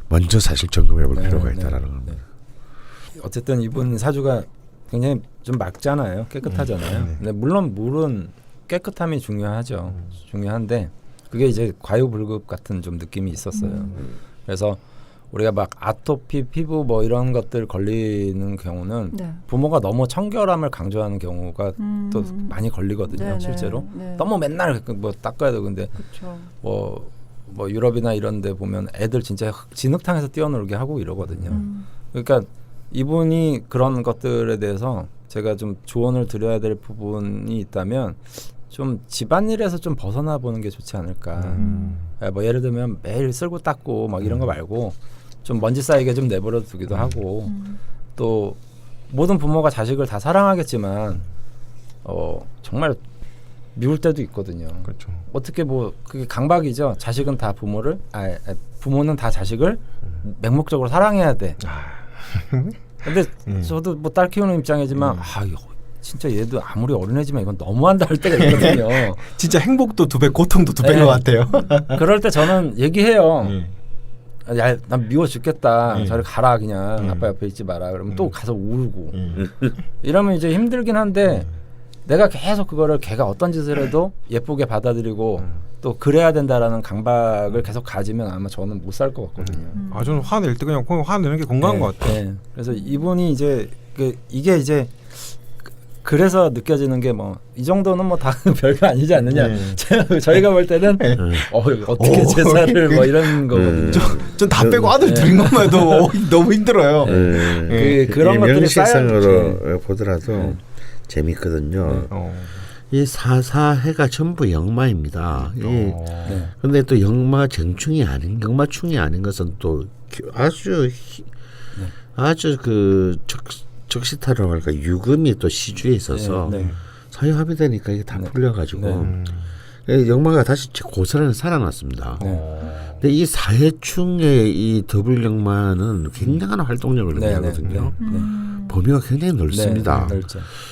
먼저 사실 점검해 볼 필요가 있다라는 겁니다. 어쨌든 이분 사주가 굉장히 좀 맑잖아요. 깨끗하잖아요. 근데 물론 물은 깨끗함이 중요하죠. 중요한데 그게 이제 과유불급 같은 좀 느낌이 있었어요. 그래서 우리가 막 아토피, 피부 뭐 이런 것들 걸리는 경우는 부모가 너무 청결함을 강조하는 경우가 또 많이 걸리거든요. 실제로 너무 맨날 뭐 닦아야 되고 근데 뭐 유럽이나 이런 데 보면 애들 진짜 진흙탕에서 뛰어놀게 하고 이러거든요. 그러니까 이분이 그런 것들에 대해서 제가 좀 조언을 드려야 될 부분이 있다면 좀 집안일에서 좀 벗어나 보는 게 좋지 않을까. 뭐 예를 들면 매일 쓸고 닦고 막 이런 거 말고 좀 먼지 쌓이게 좀 내버려 두기도 하고 또 모든 부모가 자식을 다 사랑하겠지만 정말 미울 때도 있거든요. 그렇죠. 어떻게 뭐 그게 강박이죠. 자식은 다 부모를 부모는 다 자식을 맹목적으로 사랑해야 돼. 근데 저도 뭐 딸 키우는 입장이지만 이거 진짜 얘도 아무리 어린애지만 이건 너무한다 할 때가 있거든요. 진짜 행복도 2배, 고통도 2배인 것 같아요. 그럴 때 저는 얘기해요. 야, 난 미워 죽겠다. 저리 가라 그냥. 아빠 옆에 있지 마라. 그러면 또 가서 울고. 이러면 이제 힘들긴 한데 내가 계속 그거를 걔가 어떤 짓을 해도 예쁘게 받아들이고 또 그래야 된다라는 강박을 계속 가지면 아마 저는 못 살 것 같거든요. 저는 화낼 때 그냥 화내는 게 건강한 것 같아요. 네. 그래서 이분이 이제 이게 이제 그래서 느껴지는 게 뭐 이 정도는 뭐 다 별거 아니지 않느냐. 저희가 볼 때는 어떻게 제사를 뭐 이런 거거든요. 전 다 빼고 아들 둘인 것만 해도 너무 힘들어요. 그런 것들이 명식상으로 보더라도 재밌거든요. 이 사사해가 전부 역마입니다. 그런데 또 역마정충이 아닌 역마충이 아닌 것은 또 아주 그 적시타라고 할까 유금이 또 시주에 있어서 사유합이 되니까 이게 다 풀려가지고 역마가 다시 고스란히 살아났습니다. 근데 이 사해충의 이 더블 역마는 굉장한 활동력을 의미하거든요. 범위가 굉장히 넓습니다.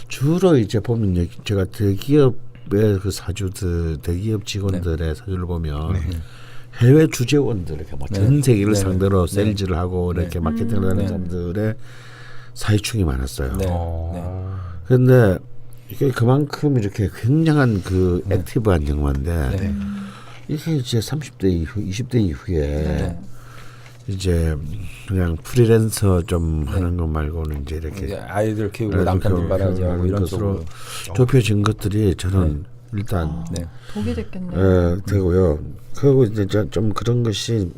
주로 이제 보면 제가 대기업의 그 사주들, 대기업 직원들의 사주를 보면 해외 주재원들 이렇게 뭐 전 세계를 상대로 세일즈를 하고 이렇게 마케팅을 하는 사람들의 사회충이 많았어요. 그런데 이게 그만큼 이렇게 굉장한 그 액티브한 영화인데 이게 이제 30대 이후, 20대 이후에 이제 그냥 프리랜서 좀 하는 것 말고는 이제 이렇게 아이들 키우고 남편 뒷바라지 하고 이런 쪽으로 좁혀진 것들이 저는 일단 독이 됐겠네요. 되고요. 그리고 이제 좀 그런 것이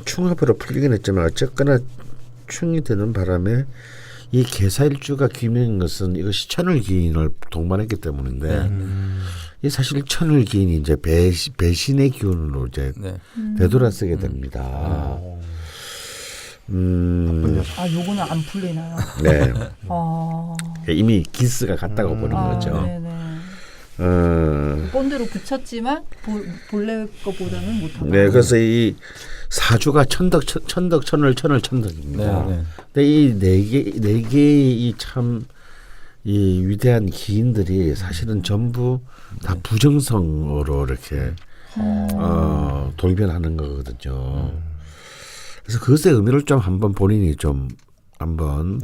충합으로 풀리긴 했지만 어쨌거나 충이 되는 바람에 이 개사일주가 귀명인 것은 이것이 천을기인을 동반했기 때문인데 이 사실 천을기인이 이제 배신의 기운으로 이제 되돌아서게 됩니다. 요거는 안 풀리나요? 네. 이미 기스가 갔다고 보는 거죠. 본드로 붙였지만 본래 거보다는 못하다. 네, 그래서 이 사주가 천덕 천을 천덕입니다. 근데 이 네 개의 이 위대한 기인들이 사실은 전부 다 부정성으로 이렇게 돌변하는 거거든요. 그래서 그것의 의미를 좀 한번 본인이 좀 한번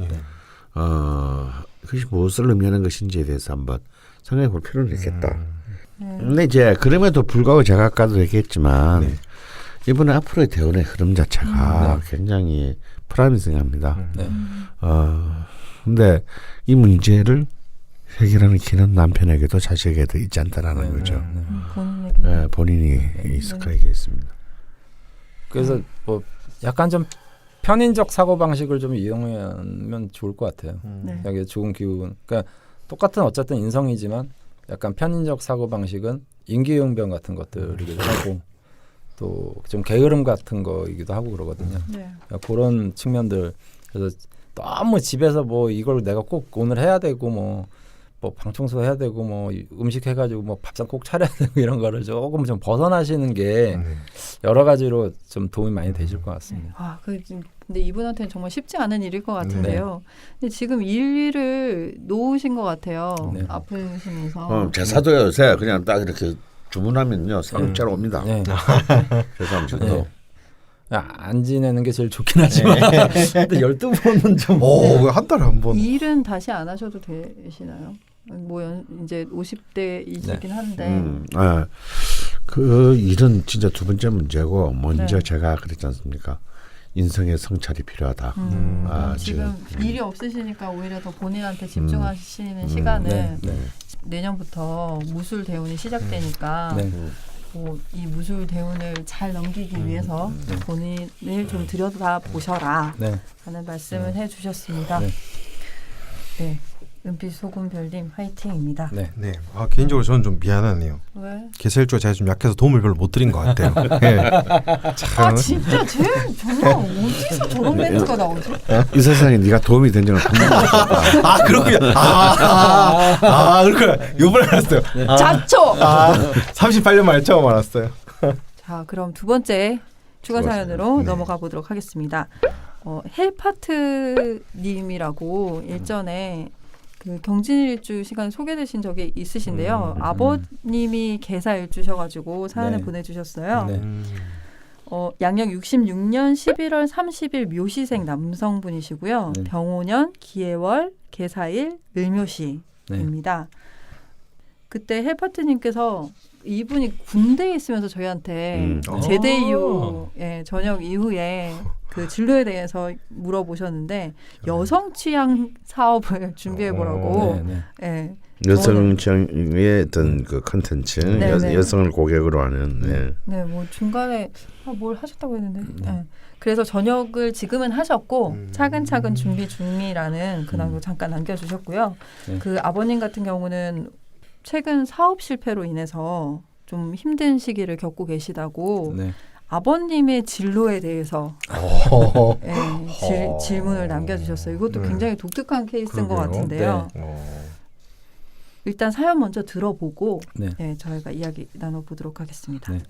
그것이 무엇을 의미하는 것인지에 대해서 한번 생각해 볼 필요는 있겠다. 근데 이제 그럼에도 불구하고 제가 아까도 얘기했지만 이번에 앞으로의 대운의 흐름 자체가 굉장히 프라미싱합니다. 근데 이 문제를 해결하는 길은 남편에게도 자식에게도 있지 않다라는 거죠. 본인이 익숙하게 있습니다. 그래서 뭐 약간 좀 편인적 사고 방식을 좀 이용하면 좋을 것 같아요. 여기 좋은 기운. 그러니까 똑같은 어쨌든 인성이지만 약간 편인적 사고 방식은 인기응변 같은 것들이기도 하고 또 좀 게으름 같은 거이기도 하고 그러거든요. 그러니까 그런 측면들. 그래서 너무 집에서 뭐 이걸 내가 꼭 오늘 해야 되고 뭐 방 청소 해야 되고 뭐 음식 해가지고 뭐 밥상 꼭 차려야 되고 이런 거를 조금 좀 벗어나시는 게 여러 가지로 좀 도움이 많이 되실 것 같습니다. 근데 이분한테는 정말 쉽지 않은 일일 것 같은데요. 근데 지금 일위를 놓으신 것 같아요. 아프시면서. 제사도 요새 그냥 딱 이렇게 주문하면요 사육자로 옵니다. 죄송합니다. 안 지내는 게 제일 좋긴 하지만 근데 12번은 좀 왜 한 달에 한 번? 일은 다시 안 하셔도 되시나요? 이제 50대이시긴 한데 그 일은 진짜 두 번째 문제고 먼저 제가 그랬지 않습니까? 인성의 성찰이 필요하다. 지금 일이 없으시니까 오히려 더 본인한테 집중하시는 시간을 내년부터 무술 대운이 시작되니까 이 무술 대운을 잘 넘기기 위해서 본인을 좀 들여다 보셔라 하는 말씀을 해주셨습니다. 은빛 소금 별님 화이팅입니다. 네. 네. 아, 개인적으로 저는 좀 미안하네요. 왜? 개셀주가 제가 좀 약해서 도움을 별로 못 드린 것 같아요. 네. 아 진짜 쟤 정말 어디서 저런 멘트가 나오지? 이 세상에 네가 도움이 된 적은 한 번도 없었다. 아, 그렇군요. 그렇구나. 요번에 알았어요. 자초. 38년 만에 처음 알았어요. 자, 그럼 두 번째 추가 사연으로 넘어가 보도록 하겠습니다. 헬파트님이라고 일전에 그 경진일주 시간 소개되신 적이 있으신데요. 아버님이 개사일주셔가지고 사연을 네. 보내주셨어요. 네. 양력 66년 11월 30일 묘시생 남성분이시고요. 네. 병오년, 기해월, 개사일, 을묘시입니다. 그때 헬파트님께서 이분이 군대에 있으면서 저희한테 제대 이후, 전역 이후에 그 진로에 대해서 물어보셨는데 여성 취향 사업을 준비해 보라고. 네, 네. 여성 취향의 어떤 그 컨텐츠, 네네. 여성을 고객으로 하는. 네. 네, 뭐 중간에 뭘 하셨다고 했는데. 네. 그래서 전역을 지금은 하셨고 차근차근 준비 중이라는 근황도 잠깐 남겨주셨고요. 네. 그 아버님 같은 경우는 최근 사업 실패로 인해서 좀 힘든 시기를 겪고 계시다고 네. 아버님의 진로에 대해서 질문을 남겨주셨어요. 이것도 굉장히 독특한 케이스인 것 같은데요. 일단 사연 먼저 들어보고 네. 저희가 이야기 나눠보도록 하겠습니다. 네.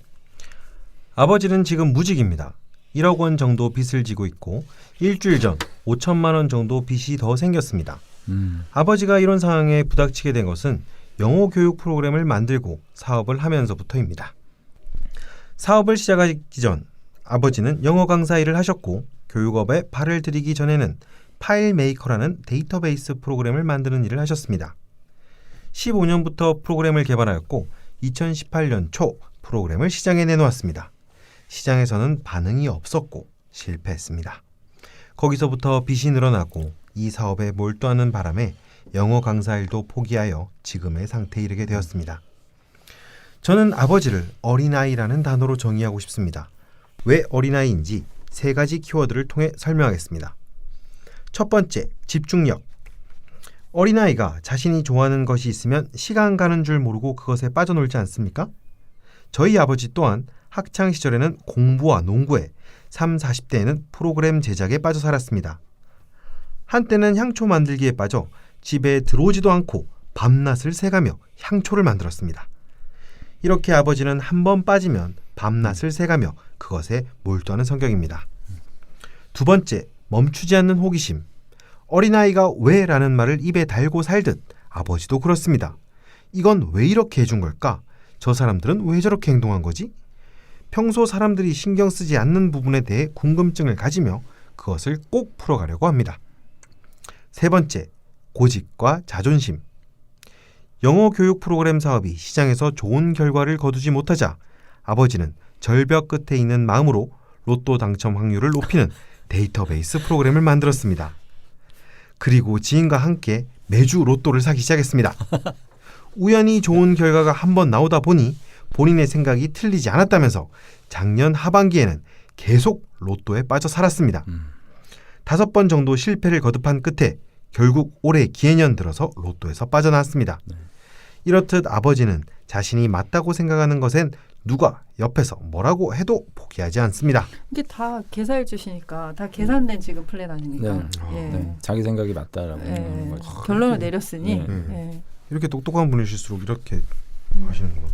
아버지는 지금 무직입니다. 1억 원 정도 빚을 지고 있고 일주일 전 5천만 원 정도 빚이 더 생겼습니다. 아버지가 이런 상황에 부닥치게 된 것은 영어 교육 프로그램을 만들고 사업을 하면서부터입니다. 사업을 시작하기 전 아버지는 영어 강사 일을 하셨고 교육업에 발을 들이기 전에는 파일 메이커라는 데이터베이스 프로그램을 만드는 일을 하셨습니다. 15년부터 프로그램을 개발하였고 2018년 초 프로그램을 시장에 내놓았습니다. 시장에서는 반응이 없었고 실패했습니다. 거기서부터 빚이 늘어나고 이 사업에 몰두하는 바람에 영어 강사 일도 포기하여 지금의 상태에 이르게 되었습니다. 저는 아버지를 어린아이라는 단어로 정의하고 싶습니다. 왜 어린아이인지 3가지 키워드를 통해 설명하겠습니다. 첫 번째, 집중력. 어린아이가 자신이 좋아하는 것이 있으면 시간 가는 줄 모르고 그것에 빠져놀지 않습니까? 저희 아버지 또한 학창시절에는 공부와 농구에 30, 40대에는 프로그램 제작에 빠져 살았습니다. 한때는 향초 만들기에 빠져 집에 들어오지도 않고 밤낮을 새가며 향초를 만들었습니다. 이렇게 아버지는 한번 빠지면 밤낮을 새가며 그것에 몰두하는 성격입니다. 두 번째, 멈추지 않는 호기심. 어린아이가 왜 라는 말을 입에 달고 살듯 아버지도 그렇습니다. 이건 왜 이렇게 해준 걸까? 저 사람들은 왜 저렇게 행동한 거지? 평소 사람들이 신경 쓰지 않는 부분에 대해 궁금증을 가지며 그것을 꼭 풀어가려고 합니다. 세 번째, 고집과 자존심. 영어 교육 프로그램 사업이 시장에서 좋은 결과를 거두지 못하자 아버지는 절벽 끝에 있는 마음으로 로또 당첨 확률을 높이는 데이터베이스 프로그램을 만들었습니다. 그리고 지인과 함께 매주 로또를 사기 시작했습니다. 우연히 좋은 결과가 한번 나오다 보니 본인의 생각이 틀리지 않았다면서 작년 하반기에는 계속 로또에 빠져 살았습니다. 5번 정도 실패를 거듭한 끝에 결국 올해 기해년 들어서 로또에서 빠져나왔습니다. 이렇듯 아버지는 자신이 맞다고 생각하는 것엔 누가 옆에서 뭐라고 해도 포기하지 않습니다. 이게 다 계산해주시니까 다 계산된 지금 플랜 아닙니까? 네. 자기 생각이 맞다라고 하는 거죠. 결론을 내렸으니 이렇게 똑똑한 분이실수록 이렇게 하시는구나.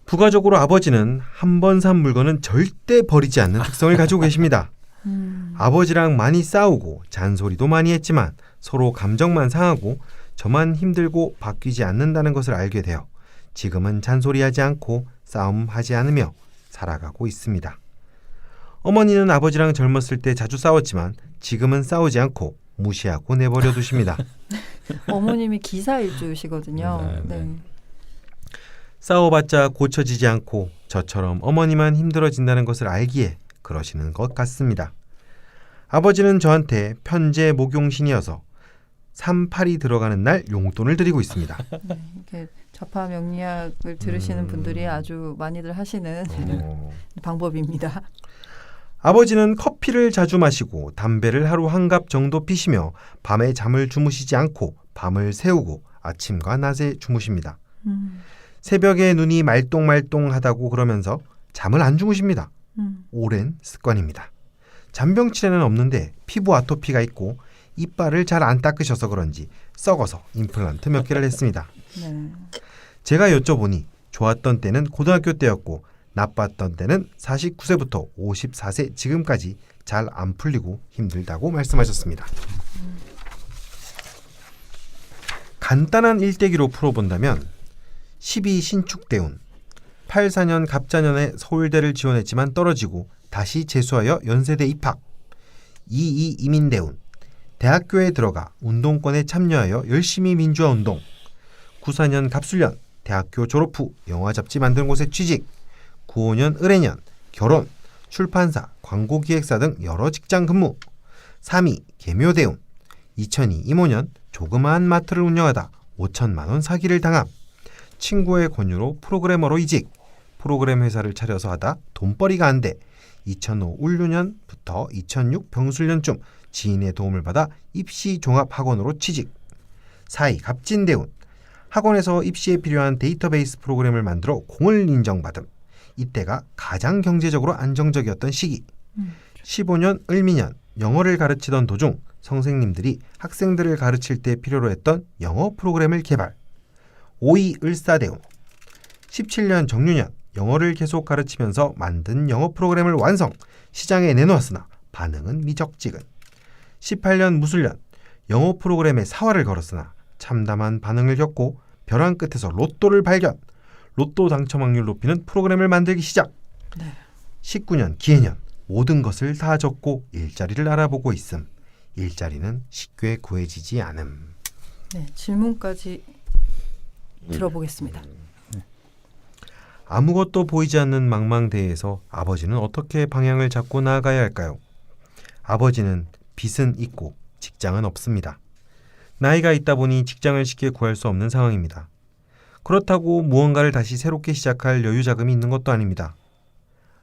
부가적으로 아버지는 한 번 산 물건은 절대 버리지 않는 특성을 가지고 계십니다. 아버지랑 많이 싸우고 잔소리도 많이 했지만 서로 감정만 상하고 저만 힘들고 바뀌지 않는다는 것을 알게 되어 지금은 잔소리하지 않고 싸움하지 않으며 살아가고 있습니다. 어머니는 아버지랑 젊었을 때 자주 싸웠지만 지금은 싸우지 않고 무시하고 내버려 두십니다. 어머님이 기사일주시거든요. 네. 싸워봤자 고쳐지지 않고 저처럼 어머니만 힘들어진다는 것을 알기에 그러시는 것 같습니다. 아버지는 저한테 편제 목용신이어서 3팔이 들어가는 날 용돈을 드리고 있습니다. 이렇게 좌파 명리학을 들으시는 분들이 아주 많이들 하시는 방법입니다. 아버지는 커피를 자주 마시고 담배를 하루 한 갑 정도 피시며 밤에 잠을 주무시지 않고 밤을 새우고 아침과 낮에 주무십니다. 새벽에 눈이 말똥말똥하다고 그러면서 잠을 안 주무십니다. 오랜 습관입니다. 잔병치레는 없는데 피부 아토피가 있고 이빨을 잘 안 닦으셔서 그런지 썩어서 임플란트 몇 개를 했습니다. 네. 제가 여쭤보니 좋았던 때는 고등학교 때였고 나빴던 때는 49세부터 54세 지금까지 잘 안 풀리고 힘들다고 말씀하셨습니다. 간단한 일대기로 풀어본다면 12 신축대운 84년 갑자년에 서울대를 지원했지만 떨어지고 다시 재수하여 연세대 입학 22 이민대운 대학교에 들어가 운동권에 참여하여 열심히 민주화운동 94년 갑술년 대학교 졸업 후 영화 잡지 만드는 곳에 취직 95년 을해년 결혼 출판사 광고기획사 등 여러 직장 근무 3위 개묘대운 2002 임오년 조그마한 마트를 운영하다 5천만 원 사기를 당함 친구의 권유로 프로그래머로 이직 프로그램 회사를 차려서 하다 돈벌이가 안 돼 2005 울류년부터 2006 병술년쯤 지인의 도움을 받아 입시 종합학원으로 취직 4위 갑진대운 학원에서 입시에 필요한 데이터베이스 프로그램을 만들어 공을 인정받음 이때가 가장 경제적으로 안정적이었던 시기 15년 을미년 영어를 가르치던 도중 선생님들이 학생들을 가르칠 때 필요로 했던 영어 프로그램을 개발 5위 을사대운 17년 정유년 영어를 계속 가르치면서 만든 영어 프로그램을 완성 시장에 내놓았으나 반응은 미적지근 18년 무술년 영어 프로그램에 사활을 걸었으나 참담한 반응을 겪고 벼랑 끝에서 로또를 발견 로또 당첨 확률 높이는 프로그램을 만들기 시작 19년 기해년 모든 것을 다 적고 일자리를 알아보고 있음 일자리는 쉽게 구해지지 않음. 네, 질문까지 들어보겠습니다. 아무것도 보이지 않는 망망대해에서 아버지는 어떻게 방향을 잡고 나아가야 할까요? 아버지는 빚은 있고 직장은 없습니다. 나이가 있다 보니 직장을 쉽게 구할 수 없는 상황입니다. 그렇다고 무언가를 다시 새롭게 시작할 여유 자금이 있는 것도 아닙니다.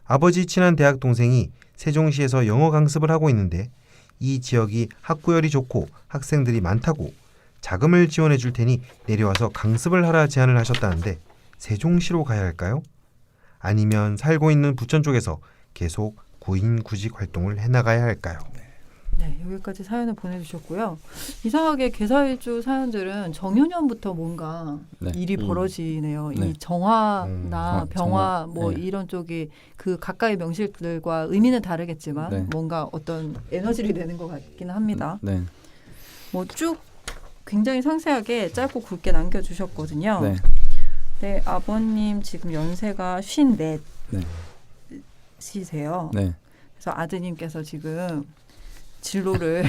아버지 친한 대학 동생이 세종시에서 영어 강습을 하고 있는데 이 지역이 학구열이 좋고 학생들이 많다고 자금을 지원해 줄 테니 내려와서 강습을 하라 제안을 하셨다는데 세종시로 가야 할까요? 아니면 살고 있는 부천 쪽에서 계속 구인구직 활동을 해나가야 할까요? 네, 여기까지 사연을 보내주셨고요. 이상하게 개사일주 사연들은 정유년부터 뭔가 네. 일이 벌어지네요. 네. 이 정화나 병화 정화. 뭐 네. 이런 쪽이 그 가까이 명실들과 의미는 다르겠지만 네. 뭔가 어떤 에너지를 내는 것 같기는 합니다. 네. 뭐 쭉 굉장히 상세하게 짧고 굵게 남겨주셨거든요. 네. 네, 아버님 지금 연세가 54시세요. 네. 네. 그래서 아드님께서 지금 진로를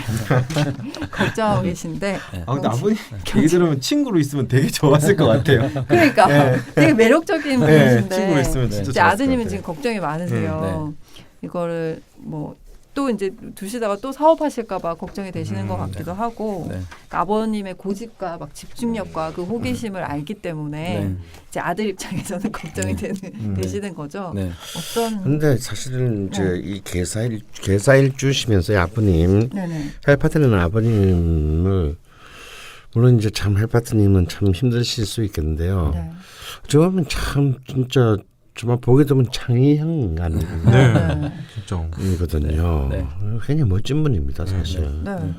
걱정하고 계신데 근데 아버님 얘기 들으면 친구로 있으면 되게 좋았을 것 같아요. 그러니까 되게 매력적인 분이신데 친구로 있으면 진짜 이제 좋았을 아드님은 것 지금 같아요. 걱정이 많으세요. 이거를 뭐 또 이제 두시다가 또 사업하실까봐 걱정이 되시는 것 같기도 하고 네. 그러니까 아버님의 고집과 막 집중력과 그 호기심을 알기 때문에 네. 이제 아들 입장에서는 걱정이 되시는 거죠. 네. 어떤 근데 사실은 이제 이 개사일주시면서 아버님 네네. 헬파트는 아버님을 물론 이제 참 헬파트님은 참 힘드실 수 있겠는데요. 네. 어찌 보면 참 진짜 정말 보게 되면 창의형 네, 진짜. 이거든요. 네. 굉장히 멋진 분입니다, 사실. 네.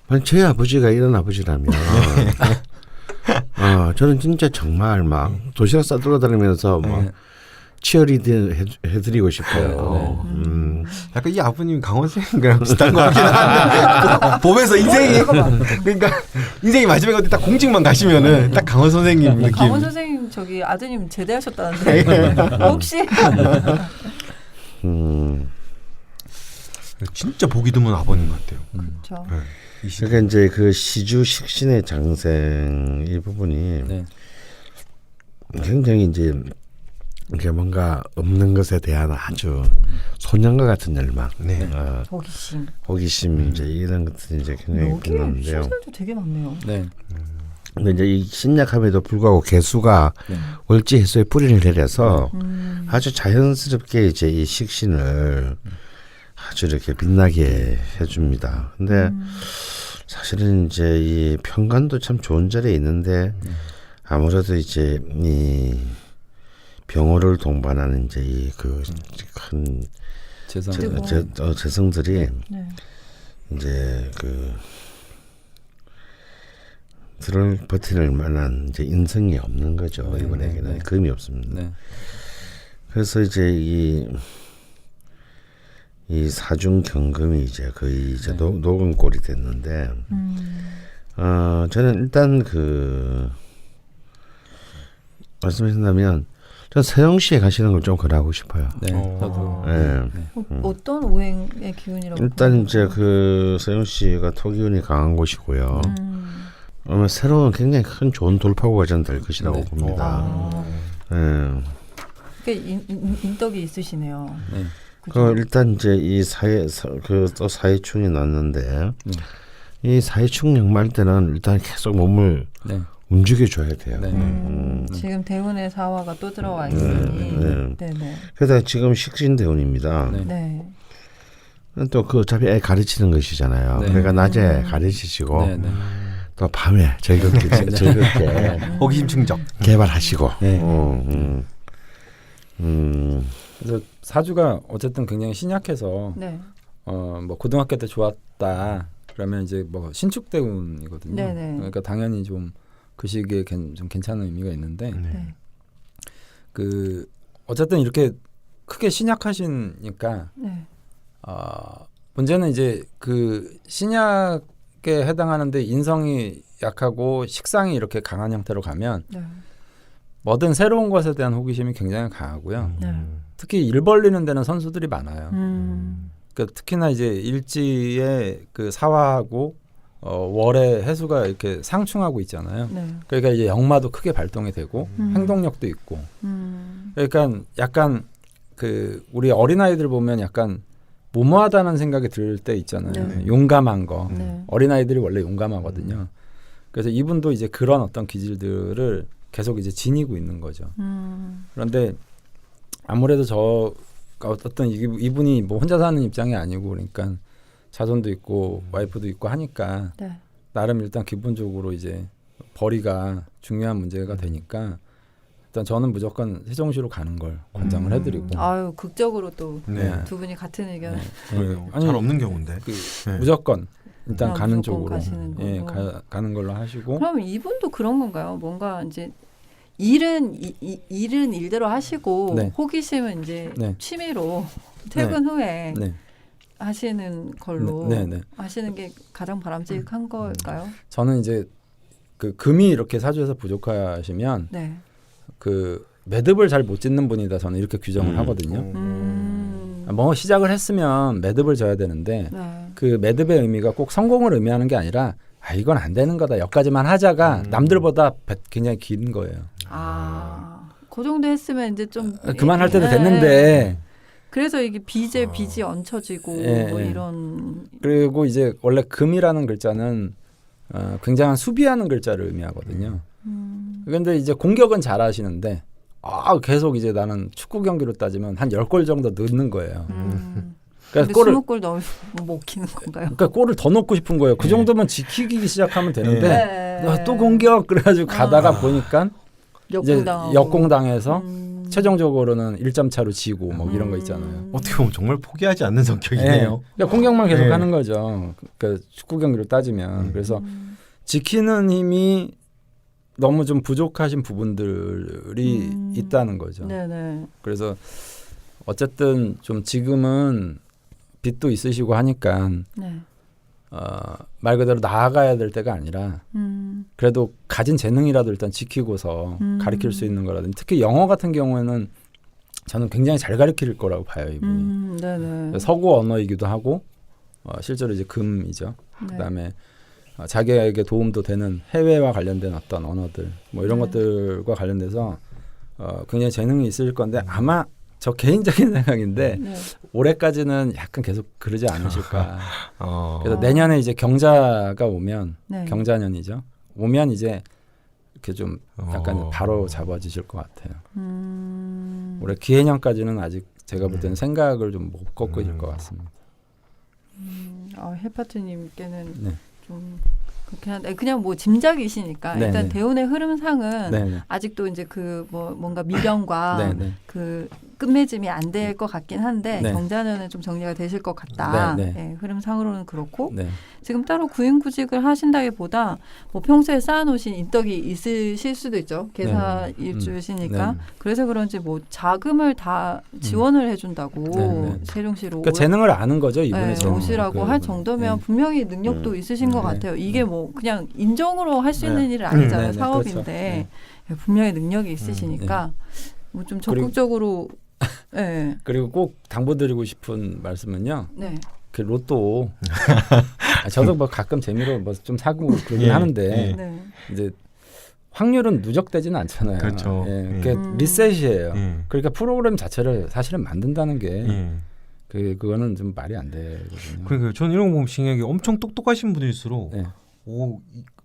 만약 제 아버지가 이런 아버지라면, 저는 진짜 정말 막 도시락 싸들고 다니면서 막 치어리딩 해드리고 싶어요. 약간 이 아버님 강원 선생님이랑 비슷한 것 같긴 한데 봄에서 인생이 그러니까 인생이 마지막에 어디 딱 공직만 가시면은 딱 강원 선생님 느낌. 강원 선생님 저기 아드님 제대하셨다는데 혹시 진짜 보기 드문 아버님 같아요. 그렇죠. 그러니까 이제 그 시주 식신의 장생 이 부분이 네. 굉장히 이제 이게 뭔가 없는 것에 대한 아주 소년과 같은 열망, 네. 호기심. 호기심 이제 이런 것들이 이제 굉장히 여기 있는데요. 신설도 되게 많네요. 네. 근데 이제 이 신약함에도 불구하고 개수가 네. 월지 해수에 뿌리를 내려서 음. 아주 자연스럽게 이제 이 식신을 아주 이렇게 빛나게 해줍니다. 근데 사실은 이제 이 평관도 참 좋은 자리에 있는데 아무래도 이제 이 병호를 동반하는 이제 이 그 큰 재성. 재성들이 네. 이제 그 들을 버티는 만한 이제 인성이 없는 거죠. 네, 이분에게는 네. 금이 없습니다. 네. 그래서 이제 이 사중 경금이 이제 거의 이제 녹은 꼴이 됐는데, 저는 일단 말씀하신다면 전 세종시에 가시는 걸 좀 권하고 싶어요. 네. 저도. 예. 어떤 오행의 기운이라고? 일단 보는 이제 건가요? 세종시가 토기운이 강한 곳이고요. 아마 새로운 굉장히 큰 좋은 돌파구가 저는 될 것이라고 네. 봅니다. 아, 예. 인덕이 있으시네요. 네. 그죠? 일단 이제 이 또 사회충이 났는데 이 사회충 역말 때는 일단 계속 몸을 네. 움직여줘야 돼요. 네. 지금 대운의 사화가 또 들어와 있으니. 네네. 그래서 지금 식신대운입니다. 네. 네. 또 그 어차피 애 가르치는 것이잖아요. 네. 그러니까 낮에 가르치시고 네. 네. 또 밤에 즐겁게 호기심 충족. 개발하시고. 네. 그래서 사주가 어쨌든 굉장히 신약해서 네. 뭐 고등학교 때 좋았다 그러면 이제 뭐 신축대운이거든요. 네네. 그러니까 당연히 좀 그 시기에 좀 괜찮은 의미가 있는데 네. 그 어쨌든 이렇게 크게 신약하시니까 네. 문제는 이제 그 신약에 해당하는데 인성이 약하고 식상이 이렇게 강한 형태로 가면 네. 뭐든 새로운 것에 대한 호기심이 굉장히 강하고요. 네. 특히 일 벌리는 데는 선수들이 많아요. 그러니까 특히나 이제 일지에 그 사화하고 월의 해수가 이렇게 상충하고 있잖아요. 네. 그러니까 이제 역마도 크게 발동이 되고 행동력도 있고. 그러니까 약간 그 우리 어린 아이들 보면 약간 무모하다는 생각이 들 때 있잖아요. 네. 용감한 거. 네. 어린 아이들이 원래 용감하거든요. 그래서 이분도 이제 그런 어떤 기질들을 계속 이제 지니고 있는 거죠. 그런데 아무래도 어떤 이분이 뭐 혼자 사는 입장이 아니고 그러니까 자손도 있고 와이프도 있고 하니까 네. 나름 일단 기본적으로 이제 벌이가 중요한 문제가 되니까 일단 저는 무조건 세종시로 가는 걸 권장을 해드리고. 아유 극적으로 또 두 네. 분이 같은 의견. 그래요. 아니, 잘 없는 경우인데. 네. 무조건 일단 가는 무조건 쪽으로 가시는 거고. 가는 걸로 하시고. 그럼 이분도 그런 건가요? 뭔가 이제 일은 일대로 하시고 네. 호기심은 이제 네. 취미로 퇴근 후에 네. 하시는 걸로 네. 하시는 게 가장 바람직한 걸까요? 저는 이제 그 금이 이렇게 사주에서 부족하시면 네. 그 매듭을 잘 못 짓는 분이다 저는 이렇게 규정을 하거든요. 뭐 시작을 했으면 매듭을 져야 되는데 네. 그 매듭의 의미가 꼭 성공을 의미하는 게 아니라 이건 안 되는 거다. 여기까지만 하자가 남들보다 굉장히 긴 거예요. 그 정도 했으면 이제 좀 그만할 때도 네. 됐는데 그래서 이게 빚이 얹혀지고 뭐 이런. 그리고 이제 원래 금이라는 글자는 굉장한 수비하는 글자를 의미하거든요. 그런데 이제 공격은 잘 하시는데 계속 이제 나는 축구 경기로 따지면 한 10골 정도 넣는 거예요. 그러니까 골을 20골 넣으면 못 키는 건가요? 그러니까 골을 더 넣고 싶은 거예요. 그 정도면 지키기 시작하면 되는데 네. 또 공격 그래가지고 가다가 보니까 이제 역공당해서 최종적으로는 1점 차로 지고 뭐 이런 거 있잖아요. 어떻게 보면 정말 포기하지 않는 성격이네요. 그러니까 공격만 계속 하는 거죠. 그러니까 축구 경기로 따지면 그래서 지키는 힘이 너무 좀 부족하신 부분들이 있다는 거죠. 네네. 그래서 어쨌든 좀 지금은 빚도 있으시고 하니까 네. 말 그대로 나아가야 될 때가 아니라 그래도 가진 재능이라도 일단 지키고서 가르칠 수 있는 거라든지 특히 영어 같은 경우에는 저는 굉장히 잘 가르칠 거라고 봐요. 이분이. 네네. 서구 언어이기도 하고 실제로 이제 금이죠. 네. 그다음에 자기에게 도움도 되는 해외와 관련된 어떤 언어들 뭐 이런 것들과 관련돼서 굉장히 재능이 있을 건데 아마 저 개인적인 생각인데 네. 올해까지는 약간 계속 그러지 않으실까. 어. 그래서 내년에 이제 경자가 오면 네. 경자년이죠. 오면 이제 이렇게 좀 약간 바로 잡아주실 것 같아요. 올해 기해년까지는 아직 제가 볼 때는 생각을 좀 못 꺾으실 것 같습니다. 헬파트님께는 네. 좀 그렇긴 한데 그냥 뭐 짐작이시니까 네, 일단 네. 대운의 흐름상은 네, 네. 아직도 이제 그 뭐 뭔가 미련과 네, 네. 그 끝맺음이 안 될 것 같긴 한데 네. 경자년은 좀 정리가 되실 것 같다. 네, 네. 네, 흐름상으로는 그렇고 네. 지금 따로 구인구직을 하신다기보다 뭐 평소에 쌓아놓으신 인덕이 있으실 수도 있죠. 계사 일주시니까 네. 그래서 그런지 뭐 자금을 다 지원을 해준다고 네, 네. 세종시로 그러니까 재능을 아는 거죠 이분의 네, 재능. 오시라고 할 정도면 네. 분명히 능력도 있으신 것 네. 같아요. 이게 뭐 그냥 인정으로 할 수 네. 있는 일은 아니잖아요. 네, 네, 사업인데 그렇죠. 분명히 능력이 있으시니까 뭐 좀 적극적으로 네. 그리고 꼭 당부드리고 싶은 말씀은요. 네. 그 로또 저도 뭐 가끔 재미로 뭐 좀 사고 그러긴 예, 하는데 예. 네. 이제 확률은 누적되지는 않잖아요. 그렇죠. 예, 예. 그게 리셋이에요. 예. 그러니까 프로그램 자체를 사실은 만든다는 게 예. 그거는 좀 말이 안 되거든요. 그러니까 저는 이런 거 보면 신기하게 엄청 똑똑하신 분일수록 네.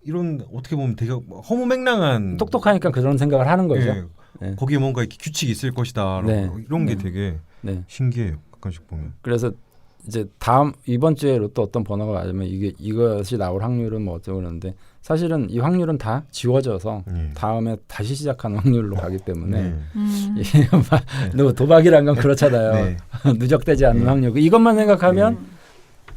이런 어떻게 보면 되게 허무맹랑한 똑똑하니까 그런 생각을 하는 거죠. 예. 네. 거기에 뭔가 이렇게 규칙이 있을 것이다. 네. 이런 게 네. 되게 네. 신기해요. 가끔씩 보면. 그래서 이제 이번 주에 로또 어떤 번호가 맞으면 이것이 나올 확률은 뭐 어쩌고 그러는데 사실은 이 확률은 다 지워져서 다음에 다시 시작하는 확률로 가기 때문에 이게 도박이란 건 그렇잖아요. 네. 누적되지 않는 확률. 이것만 생각하면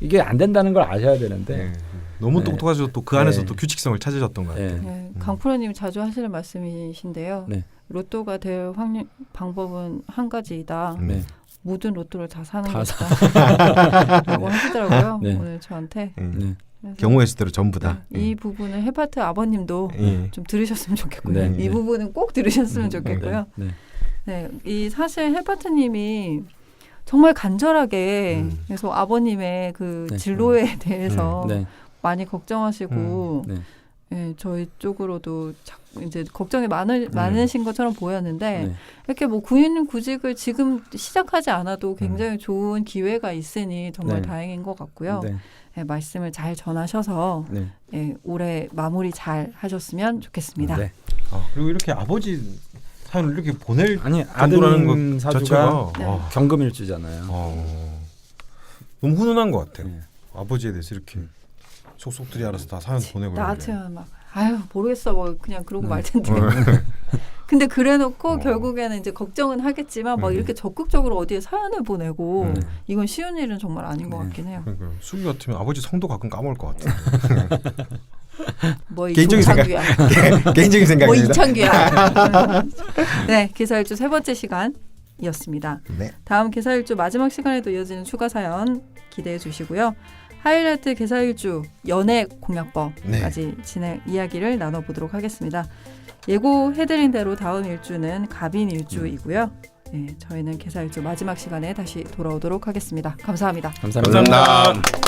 이게 안 된다는 걸 아셔야 되는데 네. 너무 네. 똑똑하셔서 또 그 안에서 네. 또 규칙성을 찾으셨던 것 같아요. 네. 네. 강프로님 자주 하시는 말씀이신데요. 네. 로또가 될 확률 방법은 한 가지이다. 네. 모든 로또를 다 사는 다 것이다라고 하시더라고요. 네. 오늘 저한테. 네. 그래서 경우의 수대로 전부 다. 이 부분을 헬파트 아버님도 예. 좀 들으셨으면 좋겠고요. 네. 이 부분은 꼭 들으셨으면 좋겠고요. 네. 네, 이 사실 헬파트님이 정말 간절하게 그래서 아버님의 그 네. 진로에 대해서 네. 많이 걱정하시고 네. 예, 저희 쪽으로도 이제 걱정이 많으신 것처럼 보였는데 네. 이렇게 뭐 구직을 지금 시작하지 않아도 굉장히 좋은 기회가 있으니 정말 네. 다행인 것 같고요. 네. 예, 말씀을 잘 전하셔서 네. 예, 올해 마무리 잘 하셨으면 좋겠습니다. 네. 그리고 이렇게 아버지 사연을 이렇게 보낼 아니 정도라는 아드님 것 사주가 자체가 네. 경금일주잖아요. 너무 훈훈한 것 같아요. 네. 아버지에 대해서 이렇게 속속들이 알아서 다 사연 보내고 나 이러는데. 같으면 막 아유 모르겠어 뭐 그냥 그러고 말 텐데. 어. 근데 그래놓고 결국에는 이제 걱정은 하겠지만 막 음. 이렇게 적극적으로 어디에 사연을 보내고 네. 이건 쉬운 일은 정말 아닌 것 네. 같긴 해요. 그러니까 수기 같으면 아버지 성도 가끔 까먹을 것 같아요. 뭐 개인적인 이창규야. 개인적인 뭐 생각입니다. 이창규야. 네, 기사일주 세 번째 시간이었습니다. 네. 다음 기사일주 마지막 시간에도 이어지는 추가 사연 기대해 주시고요. 하이라이트 기사일주 연애 공약법까지 진행 이야기를 나눠보도록 하겠습니다. 예고해드린 대로 다음 일주는 갑인 일주이고요. 네, 저희는 기사일주 마지막 시간에 다시 돌아오도록 하겠습니다. 감사합니다. 감사합니다. 감사합니다.